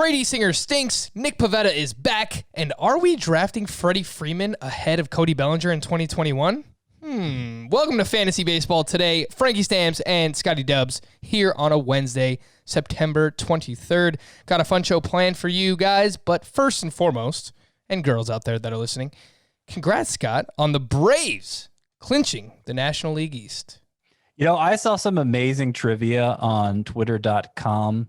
Brady Singer stinks. Nick Pivetta is back. And are we drafting Freddie Freeman ahead of Cody Bellinger in 2021? Welcome to Fantasy Baseball today. Frankie Stamps and Scotty Dubs here on a Wednesday, September 23rd. Got a fun show planned for you guys, but first and foremost, and girls out there that are listening, congrats, Scott, on the Braves clinching the National League East. You know, I saw some amazing trivia on twitter.com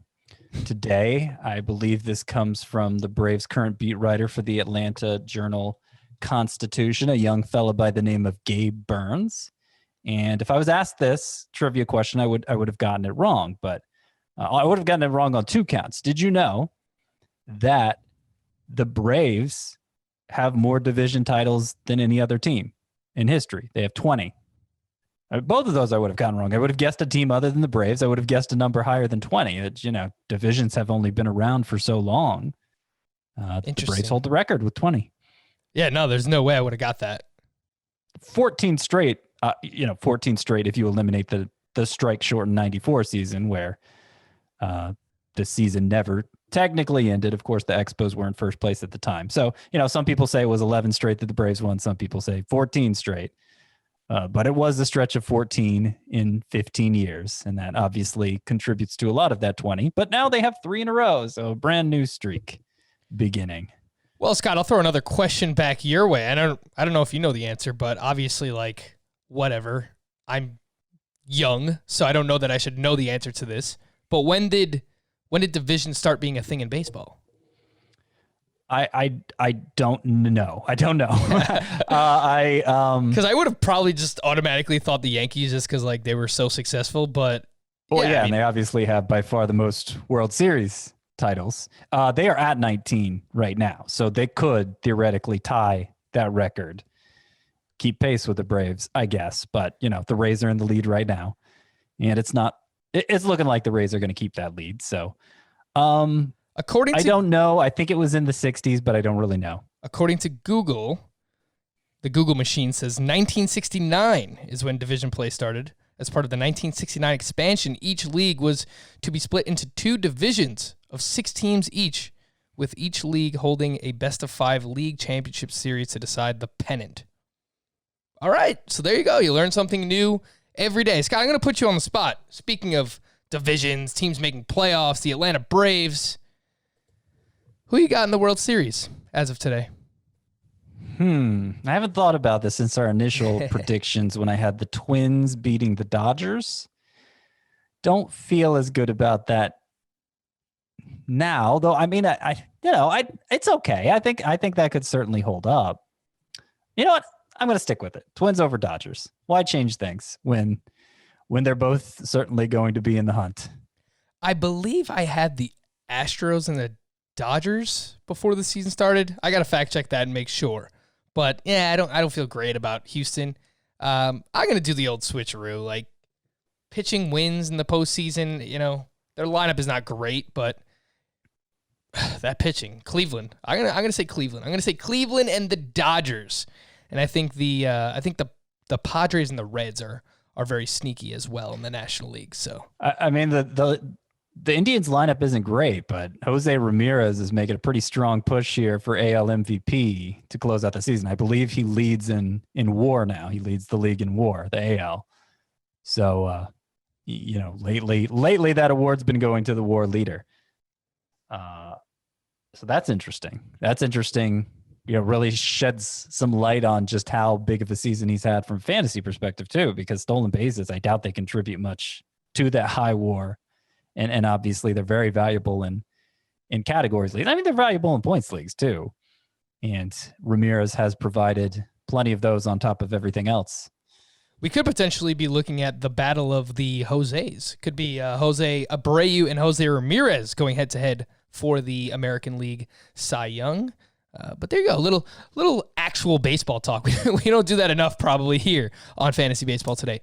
today. I believe this comes from the Braves' current beat writer for the Atlanta Journal-Constitution, a young fella by the name of Gabe Burns. And if I was asked this trivia question, I would have gotten it wrong, but I would have gotten it wrong on two counts. Did you know that the Braves have more division titles than any other team in history? They have 20. Both of those I would have gotten wrong. I would have guessed a team other than the Braves. I would have guessed a number higher than 20. It's, divisions have only been around for so long. The Braves hold the record with 20. Yeah, no, there's no way I would have got that. 14 straight, 14 straight if you eliminate the strike-shortened 94 season where the season never technically ended. Of course, the Expos were in first place at the time. So, some people say it was 11 straight that the Braves won. Some people say 14 straight. But it was a stretch of 14 in 15 years, and that obviously contributes to a lot of that 20. But now they have 3 in a row, so a brand new streak beginning. Well, Scott, I'll throw another question back your way. I don't know if you know the answer, but obviously, whatever. I'm young, so I don't know that I should know the answer to this. But when did divisions start being a thing in baseball? I don't know. I don't know. Because I would have probably just automatically thought the Yankees just because they were so successful. But and they obviously have by far the most World Series titles. They are at 19 right now, so they could theoretically tie that record, keep pace with the Braves, I guess. But the Rays are in the lead right now, and it's looking like the Rays are going to keep that lead. So, I don't know. I think it was in the 60s, but I don't really know. According to Google, the Google machine says 1969 is when division play started. As part of the 1969 expansion, each league was to be split into 2 divisions of 6 teams each, with each league holding a best-of-5 league championship series to decide the pennant. All right, so there you go. You learn something new every day. Scott, I'm going to put you on the spot. Speaking of divisions, teams making playoffs, the Atlanta Braves, who you got in the World Series as of today? I haven't thought about this since our initial predictions when I had the Twins beating the Dodgers. Don't feel as good about that now, though. I mean, it's okay. I think that could certainly hold up. You know what? I'm going to stick with it. Twins over Dodgers. Why change things when they're both certainly going to be in the hunt? I believe I had the Astros and the Dodgers before the season started. I got to fact check that and make sure. But yeah, I don't feel great about Houston. I'm going to do the old switcheroo. Pitching wins in the postseason, their lineup is not great, but that pitching, Cleveland. I'm going to say Cleveland. I'm going to say Cleveland and the Dodgers. And I think the Padres and the Reds are very sneaky as well in the National League. So I mean the Indians lineup isn't great, but Jose Ramirez is making a pretty strong push here for AL MVP to close out the season. I believe he leads in WAR now. He leads the league in WAR, the AL. So, lately that award's been going to the WAR leader. So that's interesting. Really sheds some light on just how big of a season he's had from a fantasy perspective too, because stolen bases, I doubt they contribute much to that high WAR. And obviously they're very valuable in categories leagues. I mean, they're valuable in points leagues too. And Ramirez has provided plenty of those on top of everything else. We could potentially be looking at the battle of the Jose's. Could be Jose Abreu and Jose Ramirez going head to head for the American League Cy Young. But there you go, a little actual baseball talk. We don't do that enough probably here on Fantasy Baseball Today.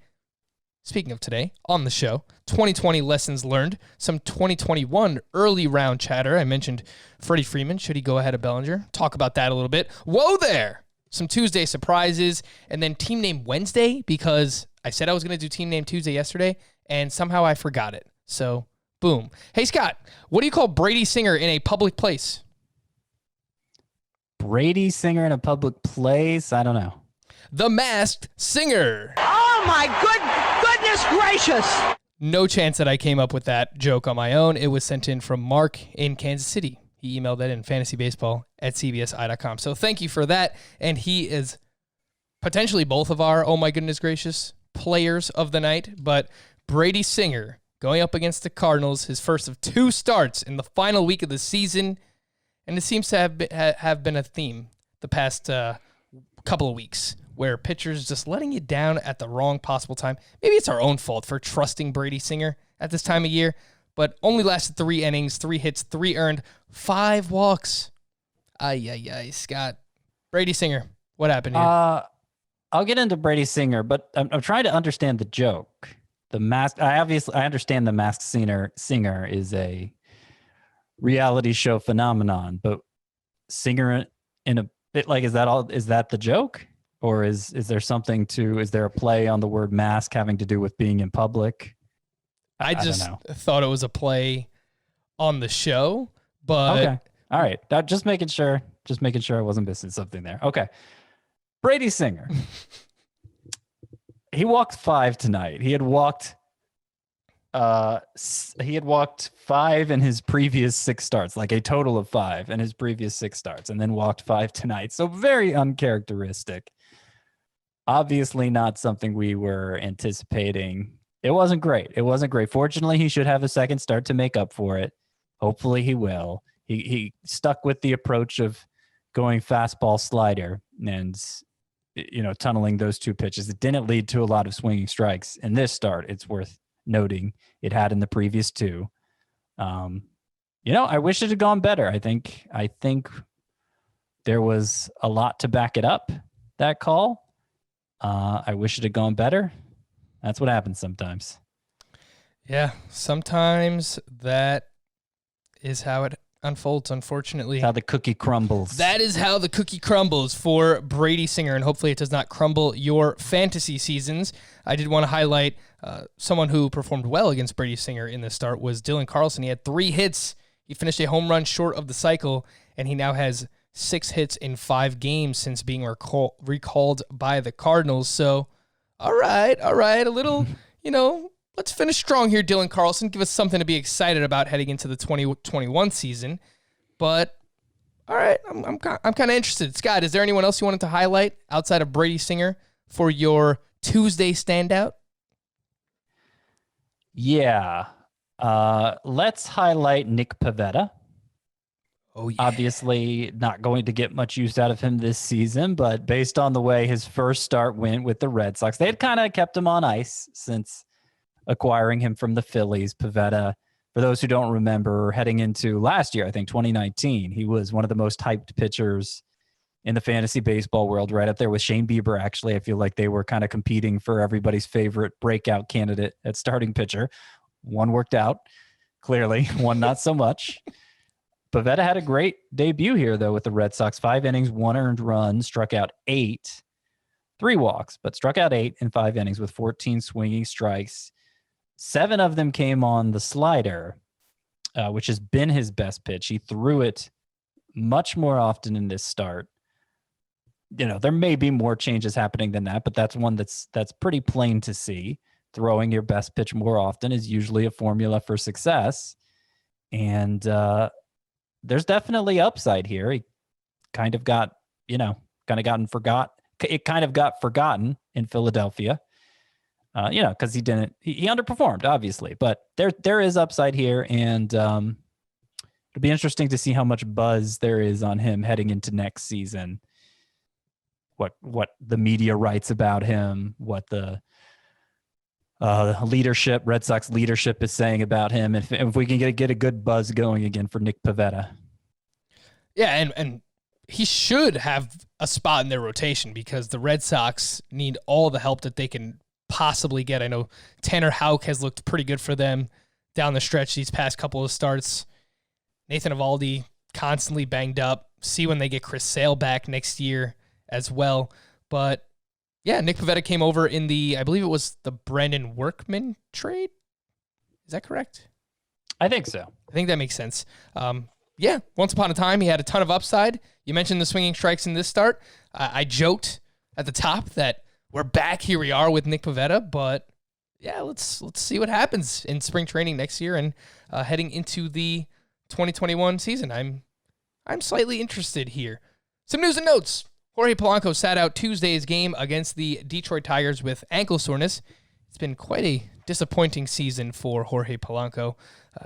Speaking of today, on the show, 2020 lessons learned, some 2021 early round chatter. I mentioned Freddie Freeman. Should he go ahead of Bellinger? Talk about that a little bit. Whoa there! Some Tuesday surprises, and then Team Name Wednesday, because I said I was going to do Team Name Tuesday yesterday, and somehow I forgot it. So Boom. Hey, Scott, what do you call Brady Singer in a public place? Brady Singer in a public place? I don't know. The Masked Singer. Oh, my goodness gracious. No chance that I came up with that joke on my own. It was sent in from Mark in Kansas City. He emailed that in fantasybaseball@cbsi.com. So thank you for that. And he is potentially both of our, oh my goodness gracious, players of the night. But Brady Singer going up against the Cardinals, his first of 2 starts in the final week of the season. And it seems to have been a theme the past couple of weeks, where pitchers just letting you down at the wrong possible time. Maybe it's our own fault for trusting Brady Singer at this time of year, but only lasted 3 innings, 3 hits, 3 earned, 5 walks. Ay, Scott. Brady Singer, what happened here? I'll get into Brady Singer, but I'm trying to understand the joke. The mask. I understand the Masked Singer is a reality show phenomenon, but Singer in a bit, like, is that the joke? Or is there something is there a play on the word mask having to do with being in public? I just thought it was a play on the show, but okay. All right. Just making sure I wasn't missing something there. Okay. Brady Singer. He walked 5 tonight. He had walked 5 in his previous 6 starts, like a total of 5 in his previous 6 starts, and then walked 5 tonight. So very uncharacteristic. Obviously not something we were anticipating. It wasn't great. Fortunately, he should have a second start to make up for it. Hopefully he will. He stuck with the approach of going fastball slider and, tunneling those 2 pitches. It didn't lead to a lot of swinging strikes in this start. It's worth noting it had in the previous 2. I wish it had gone better. I think there was a lot to back it up, that call. I wish it had gone better. That's what happens sometimes. Yeah, sometimes that is how it unfolds, unfortunately. How the cookie crumbles. That is how the cookie crumbles for Brady Singer, and hopefully it does not crumble your fantasy seasons. I did want to highlight someone who performed well against Brady Singer in this start was Dylan Carlson. He had 3 hits. He finished a home run short of the cycle, and he now has 6 hits in 5 games since being recalled by the Cardinals. So, all right, a little, let's finish strong here, Dylan Carlson. Give us something to be excited about heading into the 2021 season. But, all right, I'm kind of interested. Scott, is there anyone else you wanted to highlight outside of Brady Singer for your Tuesday standout? Yeah. Let's highlight Nick Pivetta. Oh, yeah. Obviously not going to get much use out of him this season, but based on the way his first start went with the Red Sox, they had kind of kept him on ice since acquiring him from the Phillies. Pivetta, for those who don't remember, heading into last year, I think 2019, he was one of the most hyped pitchers in the fantasy baseball world, right up there with Shane Bieber. Actually, I feel like they were kind of competing for everybody's favorite breakout candidate at starting pitcher. One worked out, clearly, one not so much. Pivetta had a great debut here, though, with the Red Sox. 5 innings, 1 earned run, struck out 8, 3 walks, but struck out 8 in 5 innings with 14 swinging strikes. 7 of them came on the slider, which has been his best pitch. He threw it much more often in this start. There may be more changes happening than that, but that's one that's pretty plain to see. Throwing your best pitch more often is usually a formula for success. And there's definitely upside here. He kind of got forgotten in Philadelphia, because he underperformed, obviously, but there is upside here. And it'll be interesting to see how much buzz there is on him heading into next season. What the media writes about him, what the Red Sox leadership is saying about him, if we can get a good buzz going again for Nick Pivetta. Yeah, and he should have a spot in their rotation because the Red Sox need all the help that they can possibly get. I know Tanner Houck has looked pretty good for them down the stretch these past couple of starts. Nathan Eovaldi constantly banged up. See when they get Chris Sale back next year as well. But yeah, Nick Pivetta came over in I believe it was the Brandon Workman trade. Is that correct? I think so. I think that makes sense. Yeah, once upon a time, he had a ton of upside. You mentioned the swinging strikes in this start. I joked at the top that we're back. Here we are with Nick Pivetta, but yeah, let's see what happens in spring training next year and heading into the 2021 season. I'm slightly interested here. Some news and notes. Jorge Polanco sat out Tuesday's game against the Detroit Tigers with ankle soreness. It's been quite a disappointing season for Jorge Polanco.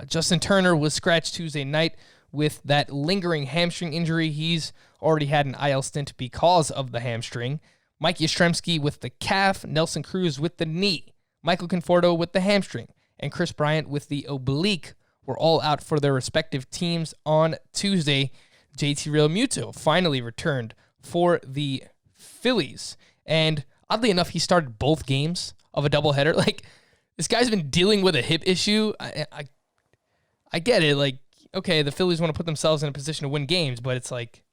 Justin Turner was scratched Tuesday night with that lingering hamstring injury. He's already had an IL stint because of the hamstring. Mike Yastrzemski with the calf, Nelson Cruz with the knee, Michael Conforto with the hamstring, and Chris Bryant with the oblique were all out for their respective teams on Tuesday. JT Realmuto finally returned for the Phillies. And oddly enough, he started both games of a doubleheader. Like, this guy's been dealing with a hip issue. I get it. Like, okay, the Phillies want to put themselves in a position to win games, but it's like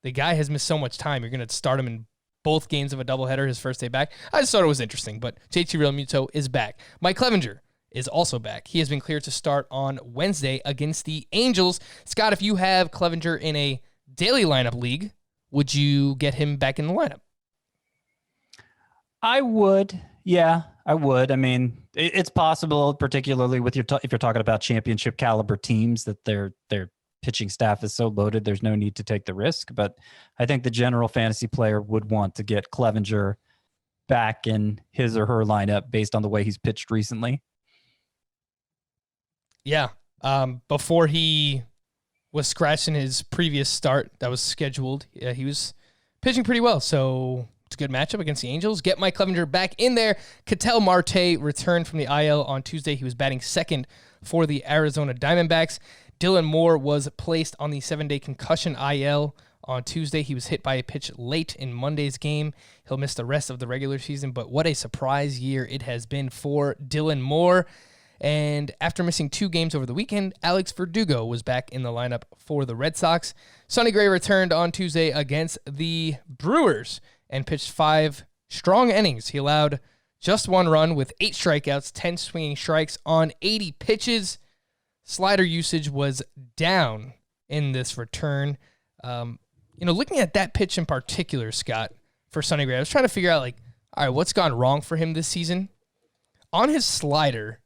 the guy has missed so much time. You're going to start him in both games of a doubleheader his first day back. I just thought it was interesting, but JT Realmuto is back. Mike Clevenger is also back. He has been cleared to start on Wednesday against the Angels. Scott, if you have Clevenger in a daily lineup league, would you get him back in the lineup? I would. Yeah, I would. I mean, it's possible, particularly with if you're talking about championship caliber teams, that their pitching staff is so loaded, there's no need to take the risk. But I think the general fantasy player would want to get Clevenger back in his or her lineup based on the way he's pitched recently. Yeah. Before he was scratched in his previous start that was scheduled, he was pitching pretty well. So it's a good matchup against the Angels. Get Mike Clevenger back in there. Ketel Marte returned from the IL on Tuesday. He was batting second for the Arizona Diamondbacks. Dylan Moore was placed on the 7-day concussion IL on Tuesday. He was hit by a pitch late in Monday's game. He'll miss the rest of the regular season, but what a surprise year it has been for Dylan Moore. And after missing 2 games over the weekend, Alex Verdugo was back in the lineup for the Red Sox. Sonny Gray returned on Tuesday against the Brewers and pitched 5 strong innings. He allowed just 1 run with 8 strikeouts, 10 swinging strikes on 80 pitches. Slider usage was down in this return. Looking at that pitch in particular, Scott, for Sonny Gray, I was trying to figure out, all right, what's gone wrong for him this season? On his slider,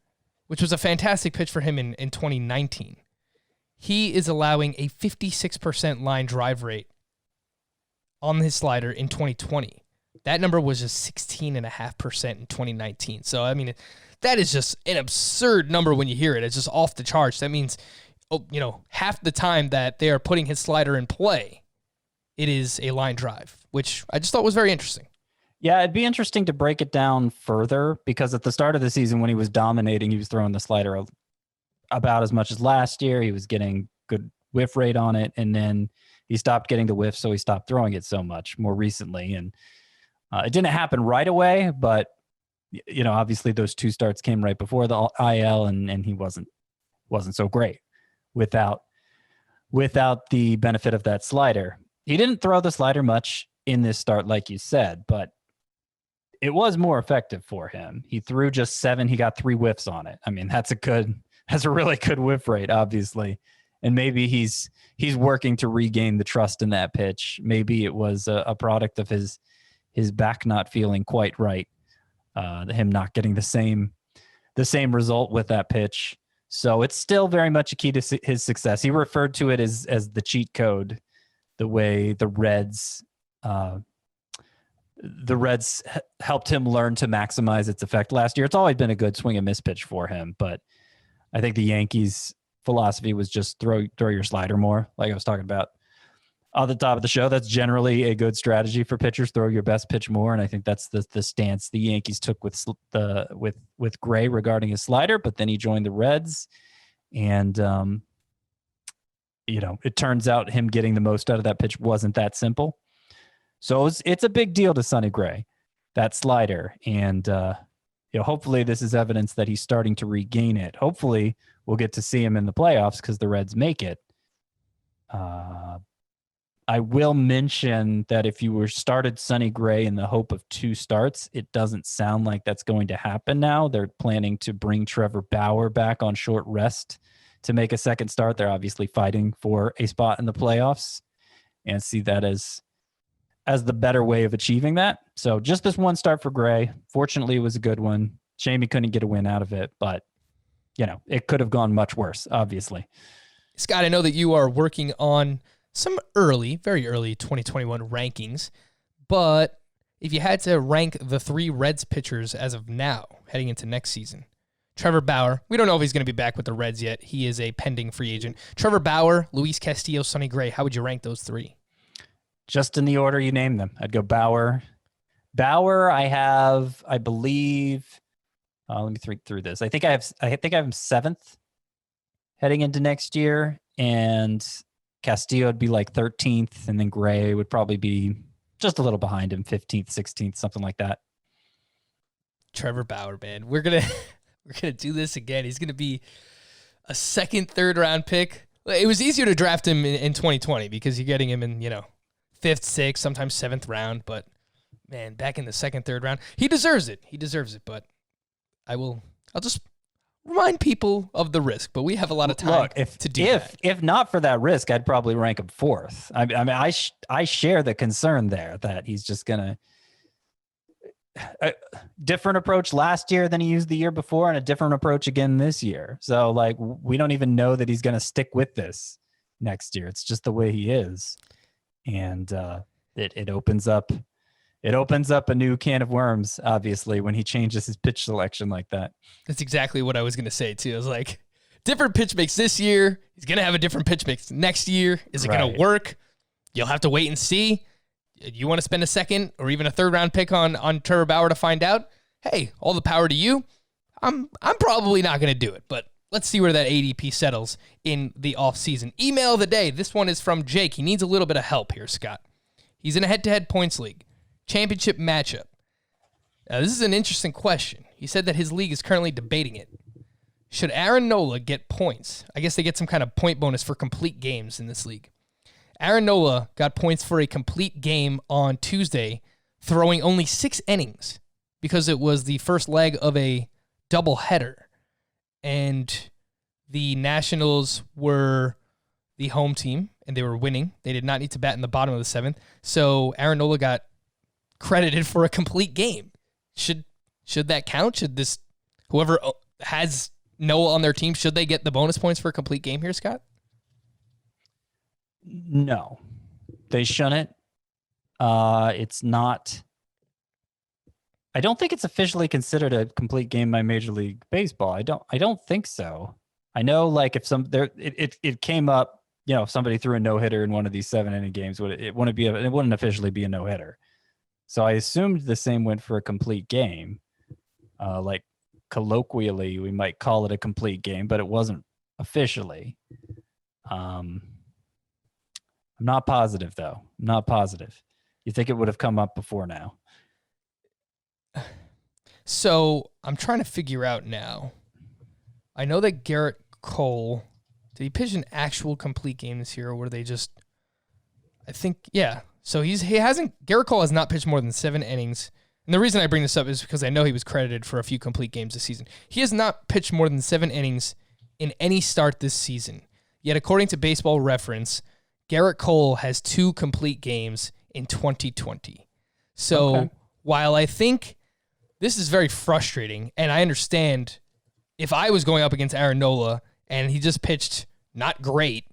which was a fantastic pitch for him in 2019, he is allowing a 56% line drive rate on his slider in 2020. That number was just 16.5% in 2019. So, I mean, that is just an absurd number when you hear it. It's just off the charts. That means, half the time that they are putting his slider in play, it is a line drive, which I just thought was very interesting. Yeah, it'd be interesting to break it down further because at the start of the season when he was dominating, he was throwing the slider about as much as last year. He was getting good whiff rate on it, and then he stopped getting the whiff, so he stopped throwing it so much more recently. And it didn't happen right away, but obviously those 2 starts came right before the IL, and he wasn't so great without the benefit of that slider. He didn't throw the slider much in this start, like you said, but it was more effective for him. He threw just 7. He got 3 whiffs on it. I mean, that's a really good whiff rate, obviously. And maybe he's working to regain the trust in that pitch. Maybe it was a product of his back not feeling quite right, him not getting the same result with that pitch. So it's still very much a key to his success. He referred to it as the cheat code, the way the Reds helped him learn to maximize its effect last year. It's always been a good swing and miss pitch for him, but I think the Yankees' philosophy was just throw your slider more, like I was talking about on the top of the show. That's generally a good strategy for pitchers, throw your best pitch more, and I think that's the stance the Yankees took with Gray regarding his slider, but then he joined the Reds, and it turns out him getting the most out of that pitch wasn't that simple. So it's a big deal to Sonny Gray, that slider. And, hopefully this is evidence that he's starting to regain it. Hopefully we'll get to see him in the playoffs because the Reds make it. I will mention that if you were started Sonny Gray in the hope of 2 starts, it doesn't sound like that's going to happen now. They're planning to bring Trevor Bauer back on short rest to make a second start. They're obviously fighting for a spot in the playoffs and see that as the better way of achieving that. So just this one start for Gray. Fortunately, it was a good one. Shame he couldn't get a win out of it, but it could have gone much worse, obviously. Scott, I know that you are working on some very early 2021 rankings, but if you had to rank the 3 Reds pitchers as of now, heading into next season, Trevor Bauer, we don't know if he's going to be back with the Reds yet. He is a pending free agent. Trevor Bauer, Luis Castillo, Sonny Gray, how would you rank those 3? Just in the order you named them. I'd go Bauer. Bauer, I believe, let me think through this. I think I have him 7th heading into next year, and Castillo would be like 13th, and then Gray would probably be just a little behind him, 15th, 16th, something like that. Trevor Bauer, man. We're gonna do this again. He's gonna be a 2nd, 3rd round pick. It was easier to draft him in 2020 because you're getting him in, 5th, 6th, sometimes 7th round, but man, back in the 2nd, 3rd round. He deserves it. But I'll just remind people of the risk, but we have a lot of time to do that. If not for that risk, I'd probably rank him 4th. I mean, I share the concern there that he's just gonna a different approach last year than he used the year before, and a different approach again this year. So like, we don't even know that he's gonna stick with this next year. It's just the way he is, and it opens up a new can of worms, obviously, when he changes his pitch selection like that. That's exactly what I was going to say, too. I was like, different pitch mix this year. He's going to have a different pitch mix next year. Is it going to work? You'll have to wait and see. You want to spend a 2nd or even a 3rd round pick on Trevor Bauer to find out? Hey, all the power to you. I'm probably not going to do it, but let's see where that ADP settles in the offseason. Email of the day. This one is from Jake. He needs a little bit of help here, Scott. He's in a head-to-head points league. Championship matchup. Now, this is an interesting question. He said that his league is currently debating it. Should Aaron Nola get points? I guess they get some kind of point bonus for complete games in this league. Aaron Nola got points for a complete game on Tuesday, throwing only 6 innings because it was the first leg of a doubleheader. And the Nationals were the home team, and they were winning. They did not need to bat in the bottom of the 7th. So Aaron Nola got credited for a complete game. Should that count? Should this, whoever has Nola on their team, should they get the bonus points for a complete game here, Scott? No, they shouldn't. It's not. I don't think it's officially considered a complete game by Major League Baseball. I don't think so. I know, like, if it came up, if somebody threw a no-hitter in one of these 7-inning games, it wouldn't officially be a no-hitter. So I assumed the same went for a complete game. Like, colloquially, we might call it a complete game, but it wasn't officially. I'm not positive, though. I'm not positive. You think it would have come up before now? So I'm trying to figure out now. I know that Garrett Cole, did he pitch an actual complete game this year, or were they just? I think, yeah. So Garrett Cole has not pitched more than 7 innings. And the reason I bring this up is because I know he was credited for a few complete games this season. He has not pitched more than 7 innings in any start this season. Yet, according to Baseball Reference, Garrett Cole has 2 complete games in 2020. So while I think this is very frustrating, and I understand if I was going up against Aaron Nola and he just pitched not great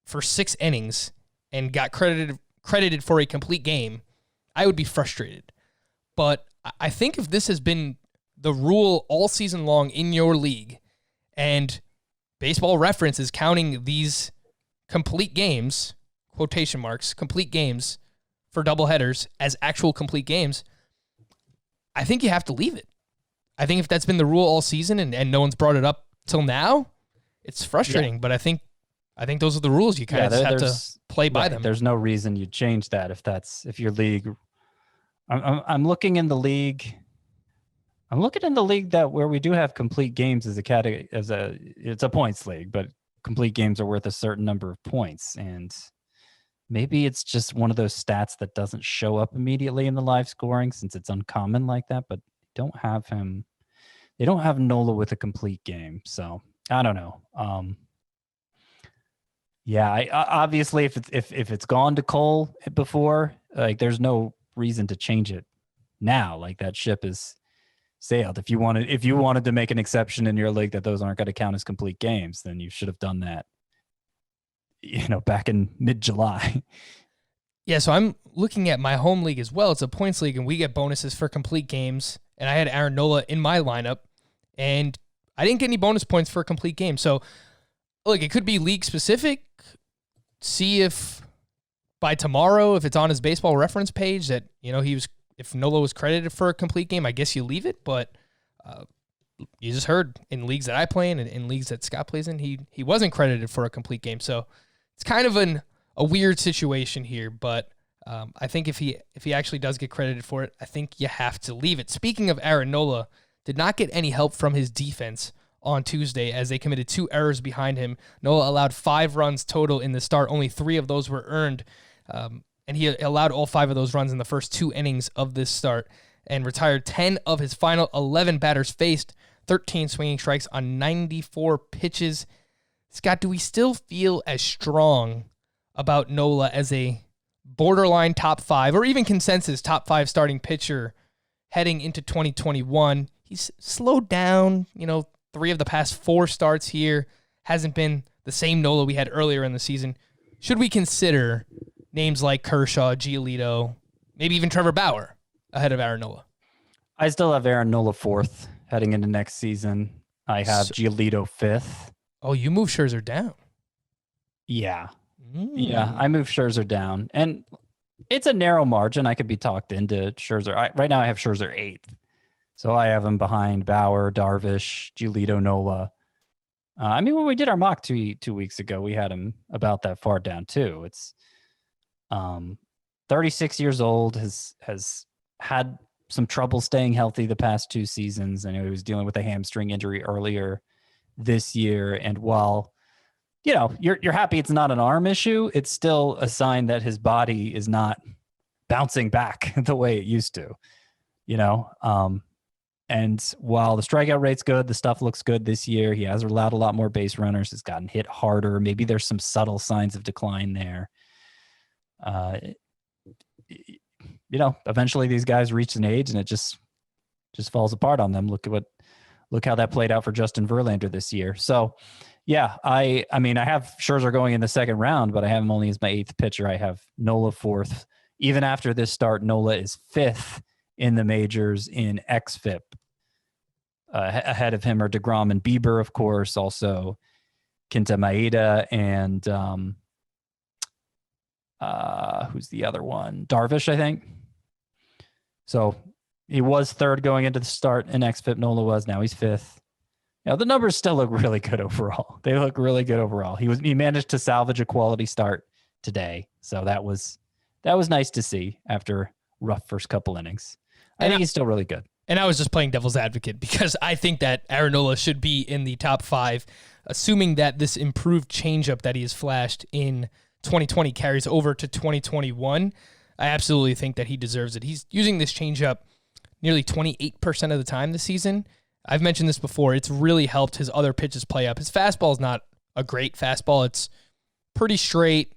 for 6 innings and got credited for a complete game, I would be frustrated. But I think if this has been the rule all season long in your league, and Baseball Reference is counting these complete games, quotation marks, complete games for doubleheaders as actual complete games, I think you have to leave it. I think if that's been the rule all season and no one's brought it up till now, it's frustrating. Yeah. But I think those are the rules. You kind of just have to play by them. There's no reason you'd change that if your league. I'm looking in the league. I'm looking in the league where we do have complete games as a category, it's a points league, but complete games are worth a certain number of points, and maybe it's just one of those stats that doesn't show up immediately in the live scoring since it's uncommon like that. But they don't have Nola with a complete game, so I don't know. Yeah, obviously, if it's gone to Cole before, like there's no reason to change it now. Like that ship is sailed. If you wanted to make an exception in your league that those aren't going to count as complete games, then you should have done that. Back in mid-July. Yeah, so I'm looking at my home league as well. It's a points league, and we get bonuses for complete games. And I had Aaron Nola in my lineup, and I didn't get any bonus points for a complete game. So, look, it could be league specific. See if by tomorrow, if it's on his baseball reference page that, if Nola was credited for a complete game, I guess you leave it. But you just heard in leagues that I play in and in leagues that Scott plays in, he wasn't credited for a complete game. So it's kind of a weird situation here. But I think if he actually does get credited for it, I think you have to leave it. Speaking of Aaron Nola, did not get any help from his defense on Tuesday as they committed 2 errors behind him. Nola allowed 5 runs total in the start. Only 3 of those were earned. And he allowed all 5 of those runs in the first 2 innings of this start and retired 10 of his final 11 batters faced, 13 swinging strikes on 94 pitches. Scott, do we still feel as strong about Nola as a borderline top 5 or even consensus top 5 starting pitcher heading into 2021? He's slowed down, 3 of the past 4 starts here. Hasn't been the same Nola we had earlier in the season. Should we consider names like Kershaw, Giolito, maybe even Trevor Bauer ahead of Aaron Nola? I still have Aaron Nola 4th heading into next season. I have Giolito 5th. Oh, you move Scherzer down. Yeah. Yeah, I moved Scherzer down. And it's a narrow margin. I could be talked into Scherzer. Right now I have Scherzer 8th. So I have him behind Bauer, Darvish, Giolito, Nola. When we did our mock 2 weeks ago, we had him about that far down too. It's 36 years old, has had some trouble staying healthy the past 2 seasons. I know he was dealing with a hamstring injury earlier this year. And while, you're happy it's not an arm issue, it's still a sign that his body is not bouncing back the way it used to, and while the strikeout rate's good, the stuff looks good this year. He has allowed a lot more base runners, has gotten hit harder. Maybe there's some subtle signs of decline there. Eventually these guys reach an age and it just falls apart on them. Look how that played out for Justin Verlander this year. So yeah, I have Scherzer going in the second round, but I have him only as my 8th pitcher. I have Nola 4th. Even after this start, Nola is 5th in the majors in xFIP. Ahead of him are DeGrom and Bieber, of course, also Kenta Maeda and who's the other one? Darvish, I think. So he was 3rd going into the start in xFIP. Nola was. Now he's 5th. The numbers still look really good overall. They look really good overall. He managed to salvage a quality start today. So that was nice to see after rough first couple innings. I think he's still really good. And I was just playing devil's advocate because I think that Aaron Nola should be in the top 5, assuming that this improved changeup that he has flashed in 2020 carries over to 2021. I absolutely think that he deserves it. He's using this changeup nearly 28% of the time this season. I've mentioned this before. It's really helped his other pitches play up. His fastball is not a great fastball. It's pretty straight.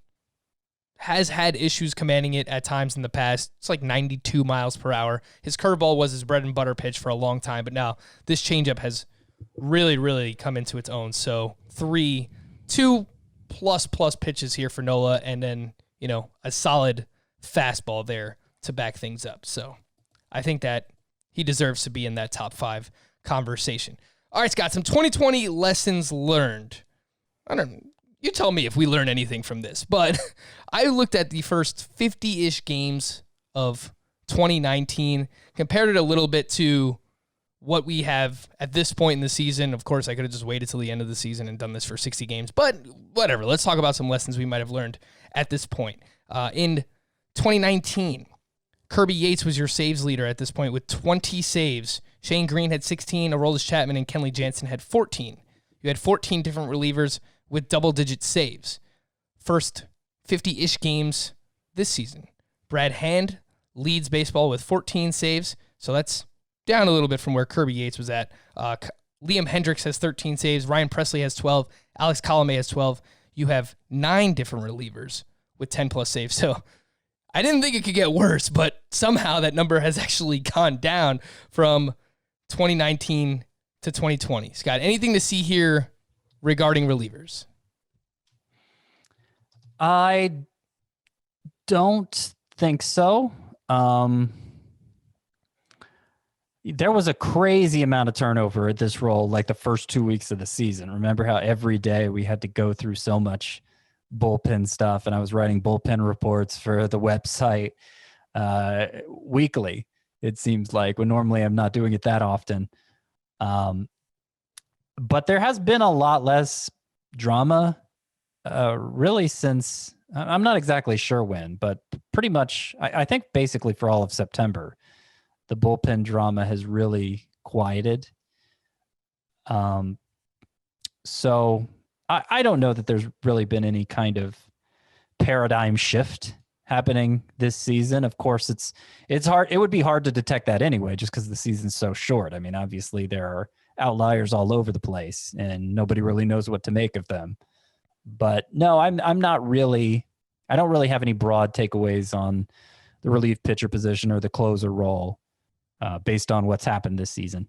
Has had issues commanding it at times in the past. It's like 92 miles per hour. His curveball was his bread and butter pitch for a long time, but now this changeup has really, really come into its own. So 2 plus pitches here for Nola, and then, a solid fastball there to back things up. So I think that he deserves to be in that top 5 conversation. All right, Scott, some 2020 lessons learned. You tell me if we learn anything from this, but I looked at the first 50-ish games of 2019, compared it a little bit to what we have at this point in the season. Of course, I could have just waited till the end of the season and done this for 60 games, but whatever. Let's talk about some lessons we might have learned at this point. In 2019, Kirby Yates was your saves leader at this point with 20 saves. Shane Green had 16, Aroldis Chapman and Kenley Jansen had 14. You had 14 different relievers with double-digit saves. First 50-ish games this season. Brad Hand leads baseball with 14 saves, so that's down a little bit from where Kirby Yates was at. Liam Hendricks has 13 saves. Ryan Presley has 12. Alex Colomé has 12. you have 9 different relievers with 10-plus saves. So I didn't think it could get worse, but somehow that number has actually gone down from 2019 to 2020. Scott, anything to see here regarding relievers? I don't think so. There was a crazy amount of turnover at this role, like the first 2 weeks of the season. Remember how every day we had to go through so much bullpen stuff, and I was writing bullpen reports for the website weekly, it seems like, when normally I'm not doing it that often. But there has been a lot less drama really since, I'm not exactly sure when, but pretty much, I think basically for all of September, the bullpen drama has really quieted. So I don't know that there's really been any kind of paradigm shift happening this season. Of course, it's hard. It would be hard to detect that anyway, just because the season's so short. I mean, obviously there are outliers all over the place, and nobody really knows what to make of them. But no, I'm not really. I don't really have any broad takeaways on the relief pitcher position or the closer role based on what's happened this season.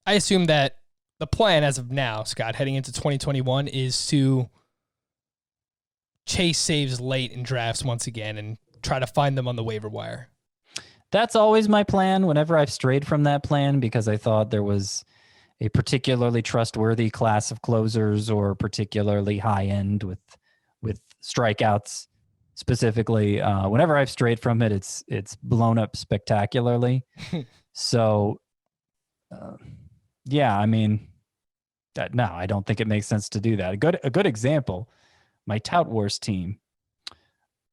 I assume that the plan as of now, Scott, heading into 2021, is to chase saves late in drafts once again and try to find them on the waiver wire. That's always my plan whenever I've strayed from that plan, because I thought there was a particularly trustworthy class of closers or particularly high end with strikeouts specifically. Whenever I've strayed from it, it's blown up spectacularly. So, yeah, I mean, no, I don't think it makes sense to do that. A good example, my Tout Wars team.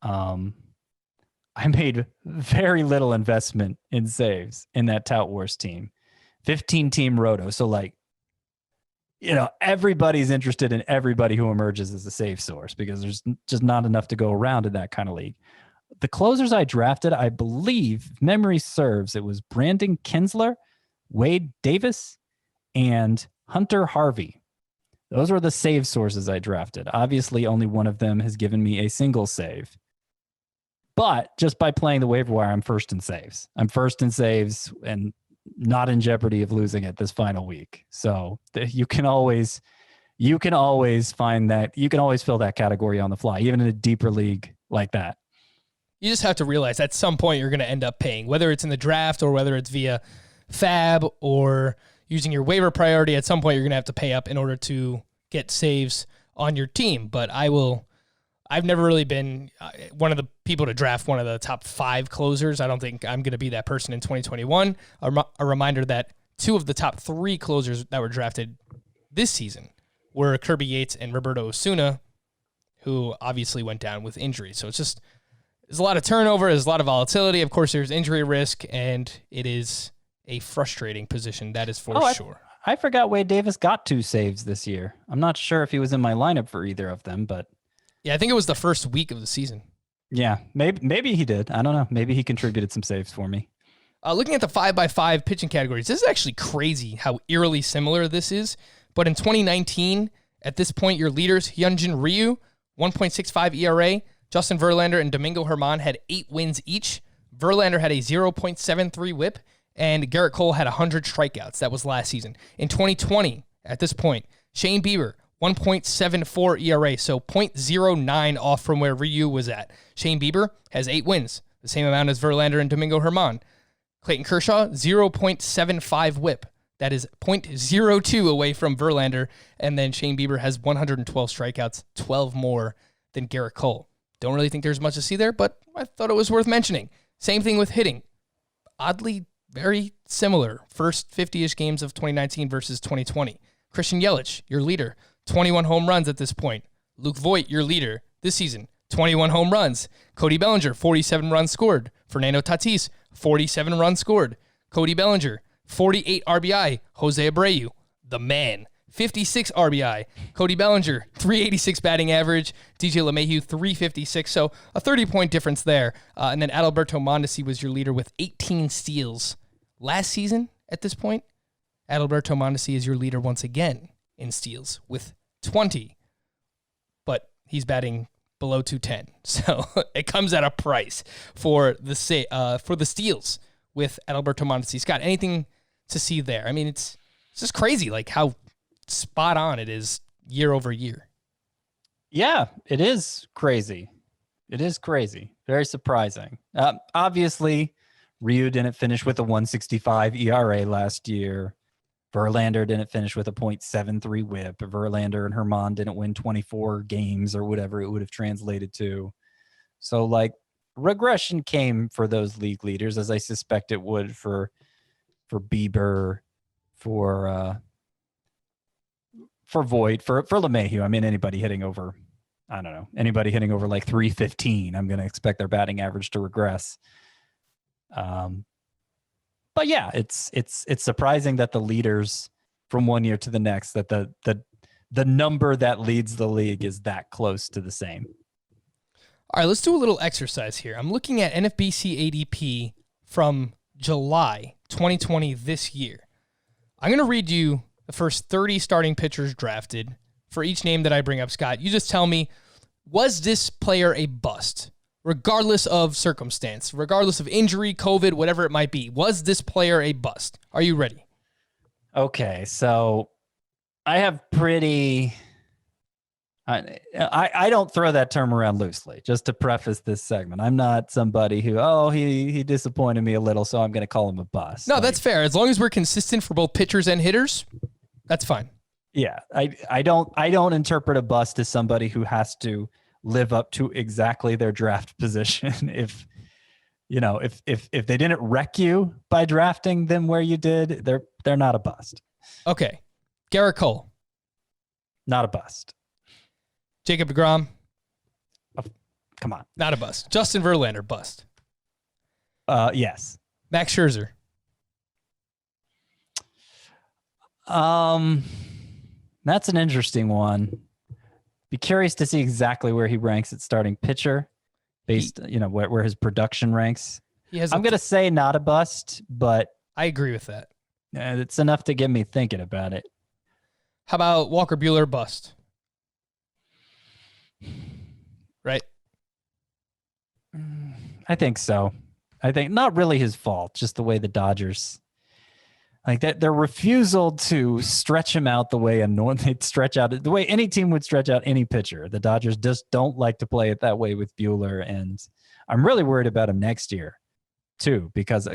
I made very little investment in saves in that Tout Wars team. 15-team roto. So, like, you know, everybody's interested in everybody who emerges as a save source because there's just not enough to go around in that kind of league. The closers I drafted, I believe, if memory serves, it was Brandon Kinsler, Wade Davis, and Hunter Harvey. Those were the save sources I drafted. Obviously, only one of them has given me a single save. But just by playing the waiver wire, I'm first in saves. I'm first in saves and not in jeopardy of losing it this final week. So you can always find that. You can always fill that category on the fly, even in a deeper league like that. You just have to realize at some point you're going to end up paying, whether it's in the draft or whether it's via fab or using your waiver priority. At some point you're going to have to pay up in order to get saves on your team. But I've never really been one of the people to draft one of the top 5 closers. I don't think I'm going to be that person in 2021. A reminder that 2 of the top 3 closers that were drafted this season were Kirby Yates and Roberto Osuna, who obviously went down with injury. So there's a lot of turnover, there's a lot of volatility. Of course, there's injury risk, and it is a frustrating position. That is for sure. I forgot Wade Davis got 2 saves this year. I'm not sure if he was in my lineup for either of them, but yeah, I think it was the first week of the season. Yeah, maybe he did. I don't know. Maybe he contributed some saves for me. Looking at the 5x5 pitching categories, this is actually crazy how eerily similar this is. But in 2019, at this point, your leaders, Hyunjin Ryu, 1.65 ERA, Justin Verlander and Domingo Germán had 8 wins each. Verlander had a 0.73 whip, and Garrett Cole had 100 strikeouts. That was last season. In 2020, at this point, Shane Bieber, 1.74 ERA, so 0.09 off from where Ryu was at. Shane Bieber has 8 wins, the same amount as Verlander and Domingo Germán. Clayton Kershaw, 0.75 whip. That is 0.02 away from Verlander. And then Shane Bieber has 112 strikeouts, 12 more than Garrett Cole. Don't really think there's much to see there, but I thought it was worth mentioning. Same thing with hitting. Oddly, very similar. First 50-ish games of 2019 versus 2020. Christian Yelich, your leader, 21 home runs at this point. Luke Voit, your leader this season, 21 home runs. Cody Bellinger, 47 runs scored. Fernando Tatis, 47 runs scored. Cody Bellinger, 48 RBI. Jose Abreu, the man, 56 RBI. Cody Bellinger, 386 batting average. DJ LeMahieu, 356. So a 30-point difference there. And then Adalberto Mondesi was your leader with 18 steals. Last season, at this point, Adalberto Mondesi is your leader once again in steals with 20. But he's batting below 210. So it comes at a price for the steals with Adalberto Mondesi. Scott, anything to see there? I mean, it's just crazy, like how spot on it is year over year. Yeah, it is crazy. It is crazy. Very surprising. Obviously, Ryu didn't finish with a 1.65 ERA last year. Verlander didn't finish with a .73 whip. Verlander and Herman didn't win 24 games or whatever it would have translated to. So, like, regression came for those league leaders, as I suspect it would for Bieber, for Voit, for LeMahieu. I mean, anybody hitting over like 315, I'm going to expect their batting average to regress. But yeah, it's surprising that the leaders from one year to the next, that the number that leads the league is that close to the same. All right, let's do a little exercise here. I'm looking at NFBC ADP from July 2020 this year. I'm going to read you the first 30 starting pitchers drafted for each name that I bring up, Scott. You just tell me, was this player a bust? Regardless of circumstance, regardless of injury, COVID, whatever it might be. Was this player a bust? Are you ready? Okay, so I have pretty... I don't throw that term around loosely, just to preface this segment. I'm not somebody who, he disappointed me a little, so I'm going to call him a bust. No, that's fair. As long as we're consistent for both pitchers and hitters, that's fine. Yeah, I don't interpret a bust as somebody who has to live up to exactly their draft position. If they didn't wreck you by drafting them where you did, they're not a bust. Okay. Garrett Cole. Not a bust. Jacob deGrom. Oh, come on. Not a bust. Justin Verlander, bust. Yes. Max Scherzer. That's an interesting one. Be curious to see exactly where he ranks at starting pitcher based, where his production ranks. I'm going to say not a bust, but I agree with that. It's enough to get me thinking about it. How about Walker Buehler, bust? Right? I think so. I think not really his fault, just the way the Dodgers, like that, their refusal to stretch him out the way they'd stretch out, the way any team would stretch out any pitcher. The Dodgers just don't like to play it that way with Buehler, and I'm really worried about him next year too, because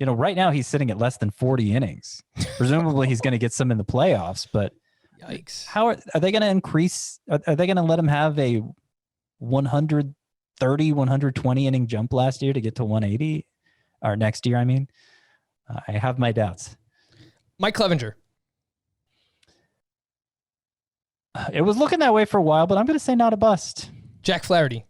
right now he's sitting at less than 40 innings. Presumably he's going to get some in the playoffs, but yikes! How are they going to increase? Are they going to let him have a 130, 120 inning jump last year to get to 180, or next year? I mean. I have my doubts. Mike Clevenger. It was looking that way for a while, but I'm going to say not a bust. Jack Flaherty.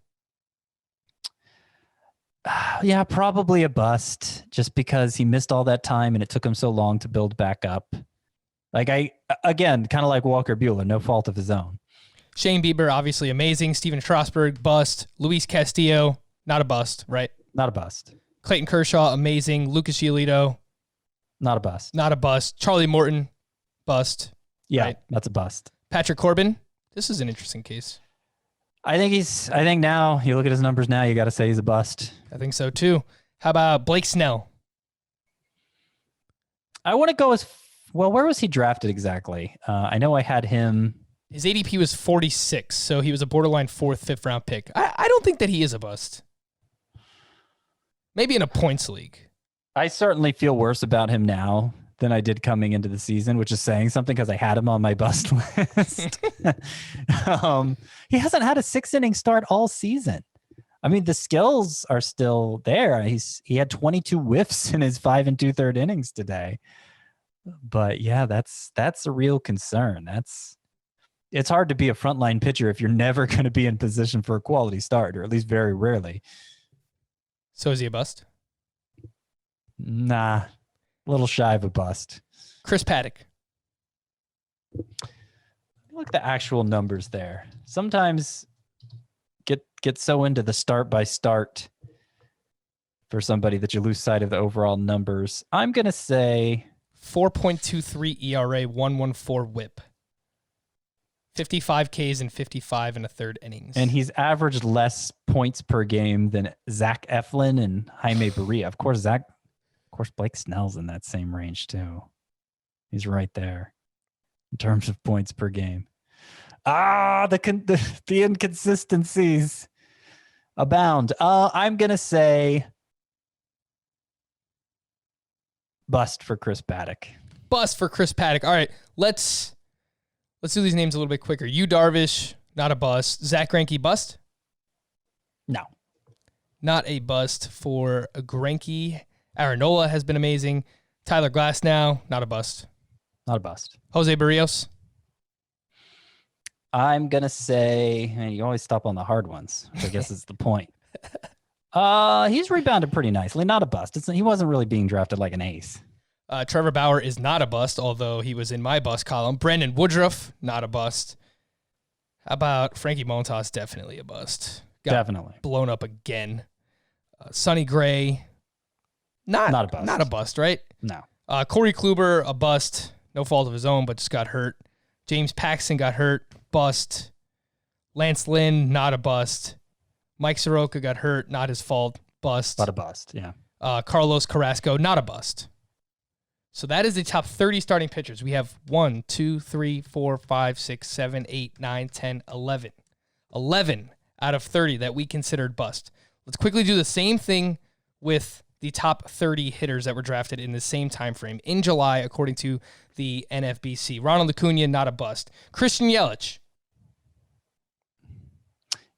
Yeah, probably a bust, just because he missed all that time and it took him so long to build back up. Like kind of like Walker Buehler, no fault of his own. Shane Bieber, obviously amazing. Steven Strasburg, bust. Luis Castillo, not a bust, right? Not a bust. Clayton Kershaw, amazing. Lucas Giolito. Not a bust. Not a bust. Charlie Morton, bust. Yeah, right? That's a bust. Patrick Corbin. This is an interesting case. I think now, you look at his numbers now, you got to say he's a bust. I think so too. How about Blake Snell? I want to go well, where was he drafted exactly? I know I had him. His ADP was 46, so he was a borderline 4th, 5th round pick. I don't think that he is a bust. Maybe in a points league. I certainly feel worse about him now than I did coming into the season, which is saying something because I had him on my bust list. He hasn't had a 6-inning start all season. I mean, the skills are still there. He had 22 whiffs in his 5 2/3 innings today. But yeah, that's a real concern. It's hard to be a frontline pitcher if you're never going to be in position for a quality start, or at least very rarely. So is he a bust? Nah, a little shy of a bust. Chris Paddock. Look at the actual numbers there. Sometimes get so into the start by start for somebody that you lose sight of the overall numbers. I'm going to say 4.23 ERA, 1.14 whip. 55 Ks and 55 and a third innings. And he's averaged less points per game than Zach Eflin and Jaime Barria. Of course, Blake Snell's in that same range too. He's right there in terms of points per game. The inconsistencies abound. I'm going to say bust for Chris Paddock. Bust for Chris Paddock. All right, let's do these names a little bit quicker. Yu Darvish, not a bust. Zach Greinke, bust? No. Not a bust for Greinke. Aaron Nola has been amazing. Tyler Glasnow, not a bust. Not a bust. Jose Barrios? I'm going to say, man, you always stop on the hard ones, which I guess is the point. He's rebounded pretty nicely. Not a bust. He wasn't really being drafted like an ace. Trevor Bauer is not a bust, although he was in my bust column. Brandon Woodruff, not a bust. How about Frankie Montas? Definitely a bust. Definitely. Blown up again. Sonny Gray, not a bust. Not a bust, right? No. Corey Kluber, a bust. No fault of his own, but just got hurt. James Paxton got hurt. Bust. Lance Lynn, not a bust. Mike Soroka got hurt. Not his fault. Bust. Not a bust, yeah. Carlos Carrasco, not a bust. So that is the top 30 starting pitchers. We have 1, 2, 3, 4, 5, 6, 7, 8, 9, 10, 11. 11 out of 30 that we considered bust. Let's quickly do the same thing with the top 30 hitters that were drafted in the same time frame in July, according to the NFBC. Ronald Acuna, not a bust. Christian Yelich.